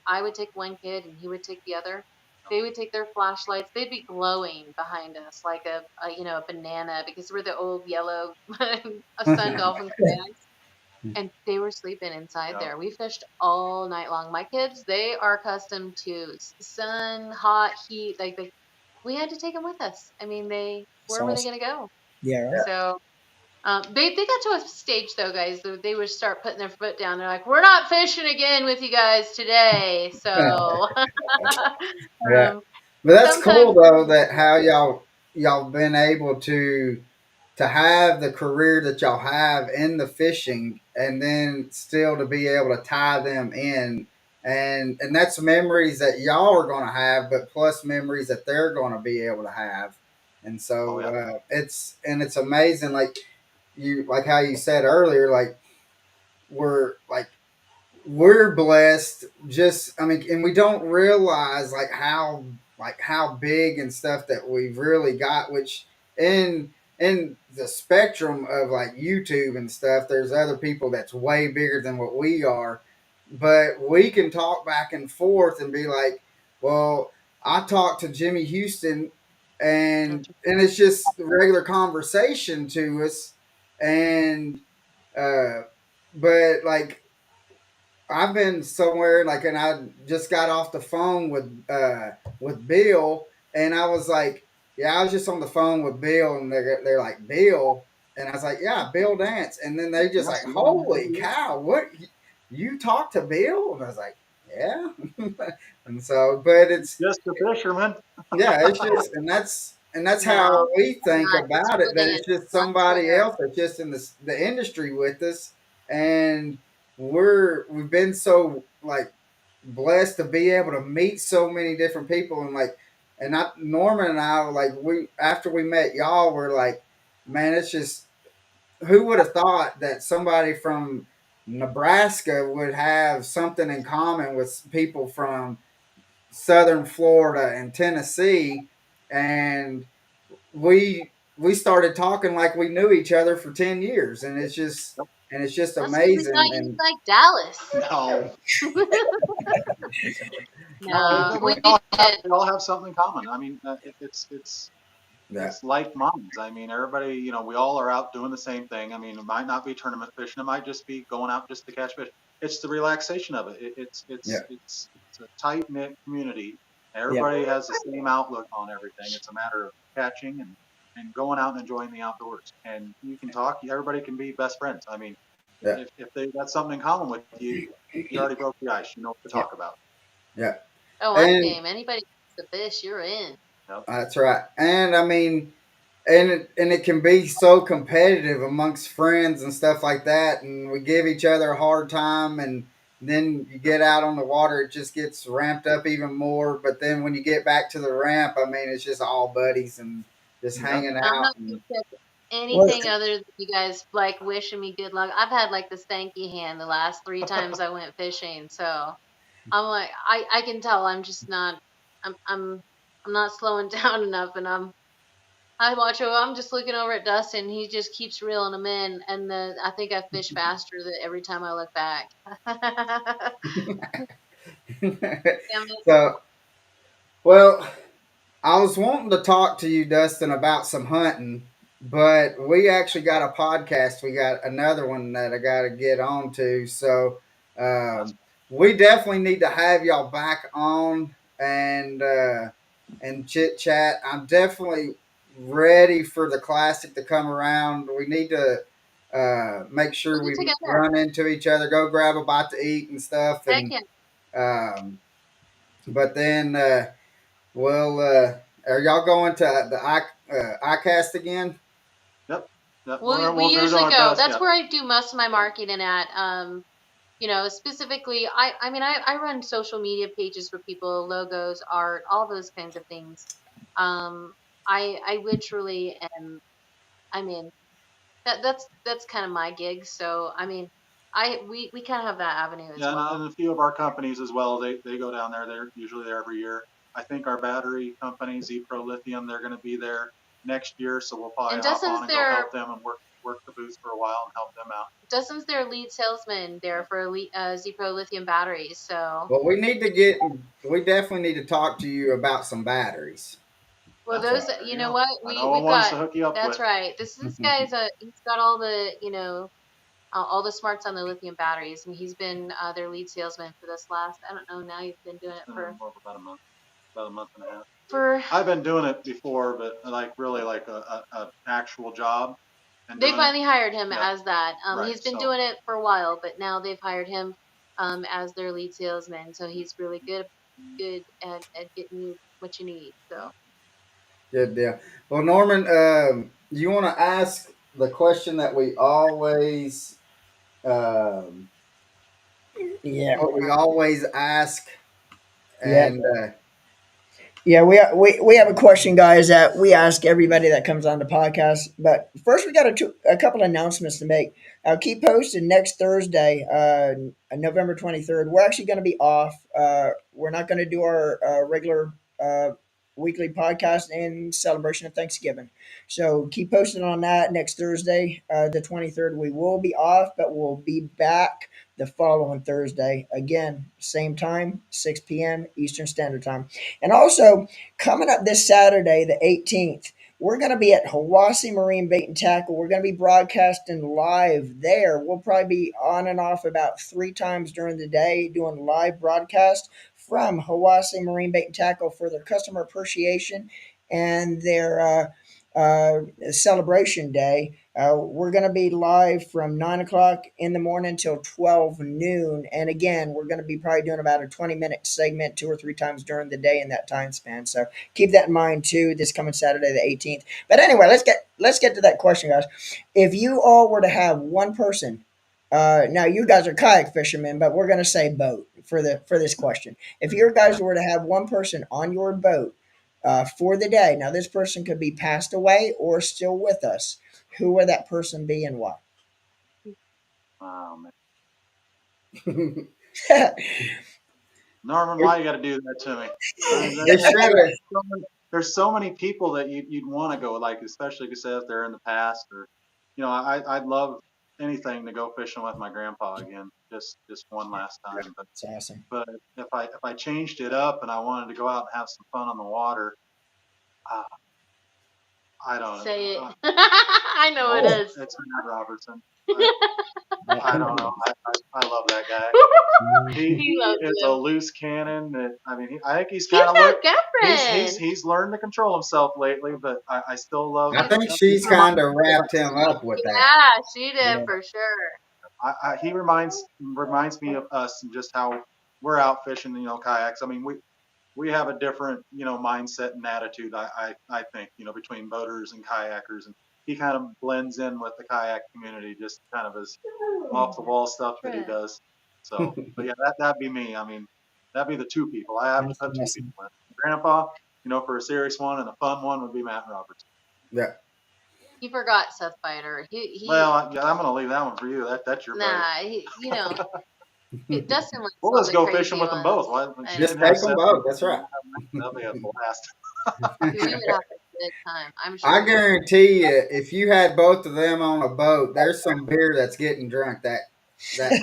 I would take one kid and he would take the other. They would take their flashlights. They'd be glowing behind us like a banana because we're the old yellow sun dolphin kayaks. And they were sleeping inside yeah. there. We fished all night long. My kids, they are accustomed to sun, hot, heat. Like we had to take them with us. I mean, It's where were they awesome. going to go? Yeah. Right. So they got to a stage though, guys. They would start putting their foot down. They're like, "We're not fishing again with you guys today." So Yeah. um, But that's cool Sometimes though that how y'all been able to have the career that y'all have in the fishing and then still to be able to tie them in and that's memories that y'all are going to have but plus memories that they're going to be able to have and Oh so yeah. it's amazing like how you said earlier we're like we're blessed just I mean and we don't realize like how big and stuff that we've really got which in in the spectrum of like YouTube and stuff there's other people that's way bigger than what we are but we can talk back and forth and be like well I talked to Jimmy Houston and it's just regular conversation to us and uh but like I've been somewhere like, and I just got off the phone with Bill, and I was like, yeah, I was just on the phone with Bill, and they're like Bill, and I was like, yeah, Bill Dance, and then they just like, Yes. holy cow, what you talked to Bill, and I was like, yeah, and so, but it's Just a fisherman. yeah, it's just, and that's how no, we think not just about it. for That dance. it's just I somebody swear. else that's just in the industry with us, and we've been so like blessed to be able to meet so many different people, and like, and not Norman and I like we after we met y'all, we're like, man, it's just who would have thought that somebody from Nebraska would have something in common with people from Southern Florida and Tennessee, and we started talking like we knew each other for 10 years, and it's just That's because we amazing. thought you And like Dallas. No, no, No, but we we all have did. we all have something in common. I mean, yeah, it's like minds. I mean, everybody, we all are out doing the same thing. I mean, it might not be tournament fishing. It might just be going out just to catch fish. It's the relaxation of it. yeah, It's a tight knit community. yeah, Everybody has the same outlook on everything. It's a matter of catching and going out and enjoying the outdoors. And you can talk. Everybody can be best friends. I mean, yeah, if they got something in common with you, you already broke the ice. You know what to yeah, talk about. yeah. Oh, I'm And game. Anybody wants to fish, you're in. Yep. that's right. And I mean, and it can be so competitive amongst friends and stuff like that, and we give each other a hard time, and then you get out on the water, it just gets ramped up even more. But then when you get back to the ramp, I mean, it's just all buddies and just Yep. hanging I'm out. not And gonna accept Well, anything other than you guys like wishing me good luck. I've had like the stanky hand the last 3 times I went fishing, so I'm like I can tell I'm just not I'm I'm I'm not slowing down enough, and I watch. I'm just looking over at Dustin. He just keeps reeling them in, and then I think I fish faster every time I look back. Damn it. so, well, I was wanting to talk to you, Dustin, about some hunting, but we actually got a podcast. We got another one that I got to get on to. So That's um, we definitely need to have y'all back on and chit chat. I'm definitely ready for the classic to come around. We need to make We'll sure get we together. run into each other, go grab a bite to eat and stuff, Heck and yeah. um, but then. Well, are y'all going to the iCast again? yep. Yep. We We'll do usually our go. best. That's Yep. where I do most of my marketing at. Specifically, I mean, I run social media pages for people, logos, art, all those kinds of things. Um, I literally am. I mean, that's kind of my gig. So I mean, we kind of have that avenue as Yeah, well. and a few of our companies as well. They go down there. They're usually there every year. I think our battery company, Z Pro Lithium, they're going to be there next year. So we'll probably And hop on and go help them and work the booth for a while and help them out. Dustin's their lead salesman there for Zipro lithium batteries. So, Well, we need to get. We definitely need to talk to you about some batteries. well, Yep. So, those, There you you know go. what, I know we've ones got. to hook you up That's with. right. This guy's he's got all the all the smarts on the lithium batteries, and he's been their lead salesman for this last. I don't know. Now you've been doing It's it been about a month and a half. for. I've been doing it before, but like really like a actual job and They doing it. finally hired him Yep. as that. Right. He's been So doing it for a while, but now they've hired him as their lead salesman. So he's really good at getting you. what you need. So Good deal. Well, Norman, you want to ask the question that we always um, Yeah, what we always ask, yeah. and Yeah, we have a question, guys, that we ask everybody that comes on the podcast. But first, we got a couple announcements to make. Keep posted next Thursday, November 23rd. We're actually going to be off. We're not going to do our regular weekly podcast in celebration of Thanksgiving. So keep posted on that next Thursday, the 23rd. We will be off, but we'll be back the following Thursday. Again, same time, 6 p.m. Eastern Standard Time. And also, coming up this Saturday, the 18th, we're going to be at Hiwassee Marine Bait and Tackle. We're going to be broadcasting live there. We'll probably be on and off about 3 times during the day doing live broadcast from Hiwassee Marine Bait and Tackle for their customer appreciation and their celebration day. We're going to be live from 9 o'clock in the morning till 12 noon. And again, we're going to be probably doing about a 20-minute segment 2 or 3 times during the day in that time span. So keep that in mind too, this coming Saturday, the 18th. But anyway, let's get to that question, guys. If you all were to have one person, now you guys are kayak fishermen, but we're going to say boat for this question. If your guys were to have one person on your boat for the day, now this person could be passed away or still with us. Who would that person be and why? Oh man, Yeah, Norman, why you got to do that to me? I mean, they should have. there's so many people that you'd want to go, like especially if you say if they're in the past, or I'd love anything to go fishing with my grandpa again, just one last time. But it's awesome. but if I changed it up and I wanted to go out and have some fun on the water, uh, I don't know. say it. I know it Oh, is. it's Matt Robertson. I don't know. I love that guy. He He loves is a him. loose cannon. That I mean, I think he's He's kind of got a he's girlfriend. he's learned to control himself lately, but I still love. I He's, think she's kind of wrapped him up with that. yeah, she did Yeah, for sure. He reminds me of us and just how we're out fishing, kayaks. I mean, we have a different, mindset and attitude. I think, between boaters and kayakers, and he kind of blends in with the kayak community, just kind of his off the wall stuff that he does. So, but yeah, that'd be me. I mean, that'd be the two people. I have to that's put two awesome. people in. Grandpa, for a serious one, and a fun one would be Matt Roberts. Yeah. He forgot Seth Biter. He Well, yeah, I'm gonna leave that one for you. That's your boat. nah. Dustin likes We'll all just the go fishing crazy with them both. ones. Why? I She Just didn't know. have take them Seth. both. That's right. That'll be a blast. We would have a good time. I'm I sure we would. guarantee you, if you had both of them on a boat, there's some beer that's getting drunk that trip.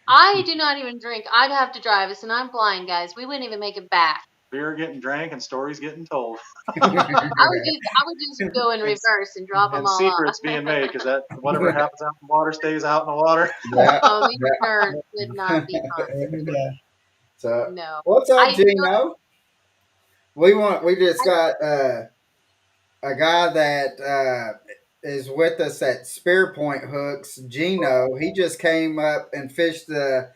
I do not even drink. I'd have to drive us, and I'm blind, guys. We wouldn't even make it back. Beer getting drank and stories getting told, I would just go in and, reverse and drop them and all off. secrets being made because that whatever happens out in the water stays out in the water. Yeah, Oh, these yeah. nerds would not be fun. There we go. So, No. what's up, I Gino? We just got a guy that is with us at Spear Point Hooks. Gino, he just came up and fished the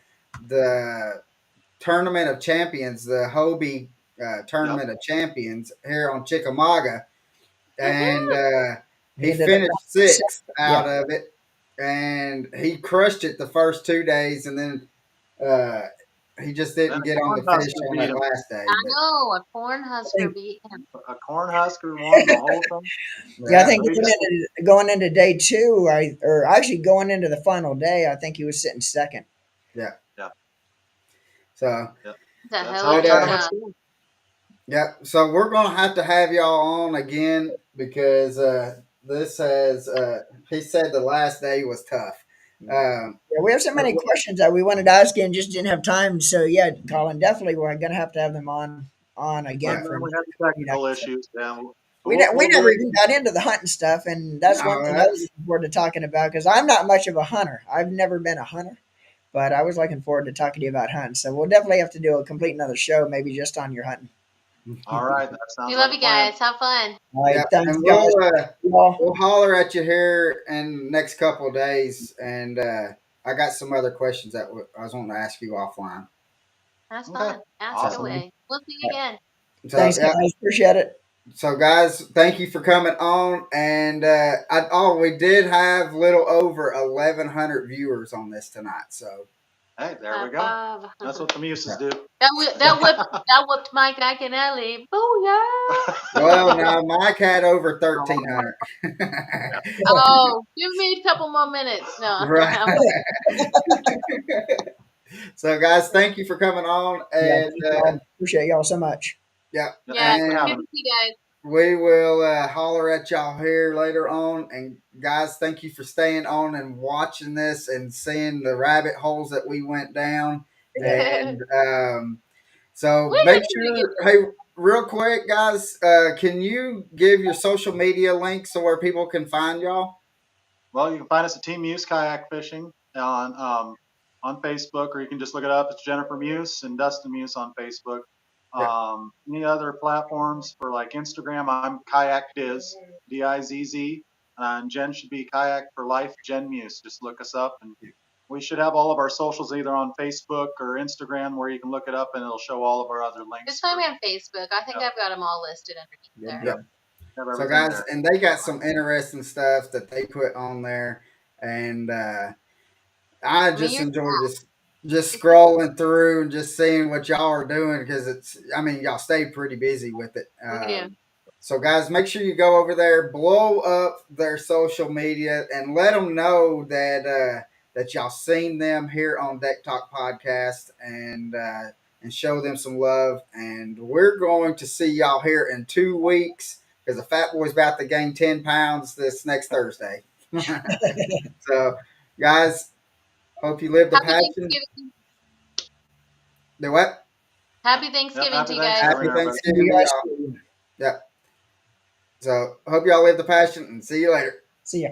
Tournament of Champions, the Hobie Yep. Tournament of Champions here on Chickamauga, and Woohoo! He he ended up finished six. sixth Yeah, out of it, and he crushed it the first 2 days, and then uh, he just Then didn't a get on the fish cornhusker on beat that him. last day. I But know a I Cornhusker think. beat him. A cornhusker won the whole thing. Yeah, I yeah, think So he got going into day two, or actually going into the final day, I think he was sitting second. yeah. yeah, So, yeah. It's a That's hell how of but a tournaments time. go. yeah. So we're gonna have to have y'all on again because this has. He said the last day was tough. Um, Yeah, we have so many questions that we wanted to ask you and just didn't have time. So yeah, Colin, definitely we're gonna have to have them on yeah. again for We another had the technical episode. issues. Yeah, but We we'll do never it even again. got into the hunting stuff, and that's one No, thing I was that's looking forward to talking about because I'm not much of a hunter. I've never been a hunter, but I was looking forward to talking to you about hunting. So we'll definitely have to do a complete another show, maybe just on your hunting. All right, that We sounds love like a you plan. guys. Have fun. All yeah. right, thanks, And guys. Y'all. we'll holler at you here in the next couple of days, and I got some other questions I was wanting to ask you offline. That's Okay, fun. Ask So, awesome. away. We'll see you all again. So Thanks, yeah. guys. Appreciate it. So guys, thank you for coming on. And we did have little over 1,100 viewers on this tonight. So Hey, there we go. Five. That's what the Muses do. That whipped Mike Iaconelli. Booyah! well, now Mike had over 1,300. Oh, give me a couple more minutes. No. Right. So guys, thank you for coming on. Yeah, And thank y'all. Appreciate y'all so much. yeah, Yeah, Thanks for good having and to see you guys. we will holler at y'all here later on. And guys, thank you for staying on and watching this and seeing the rabbit holes that we went down. And so make sure, hey, real quick, guys, can you give your social media links so where people can find y'all? Well, you can find us at Team Mues Kayak Fishing on Facebook, or you can just look it up. It's Jennifer Mues and Dustin Mues on Facebook. Yeah. Any other platforms for like Instagram? I'm Kayak Diz, Dizz, and Jen should be Kayak for Life, Jen Muse. Just look us up, and we should have all of our socials either on Facebook or Instagram, where you can look it up, and it'll show all of our other links. Just find me on Facebook. I think I've got them all listed underneath there. Yep. So guys, there. and they got some interesting stuff that they put on there, and I just enjoy just scrolling through and just seeing what y'all are doing because y'all stay pretty busy with it. We do. So guys, make sure you go over there, blow up their social media, and let them know that y'all seen them here on Deck Talk Podcast, and show them some love. And we're going to see y'all here in 2 weeks because the Fat Boy's about to gain 10 pounds this next Thursday. So, guys, hope you live the Happy passion. Thanksgiving. Do what? Happy Thanksgiving to you guys. Happy Thanksgiving to y'all. Yep. So, hope y'all live the passion and see you later. See ya.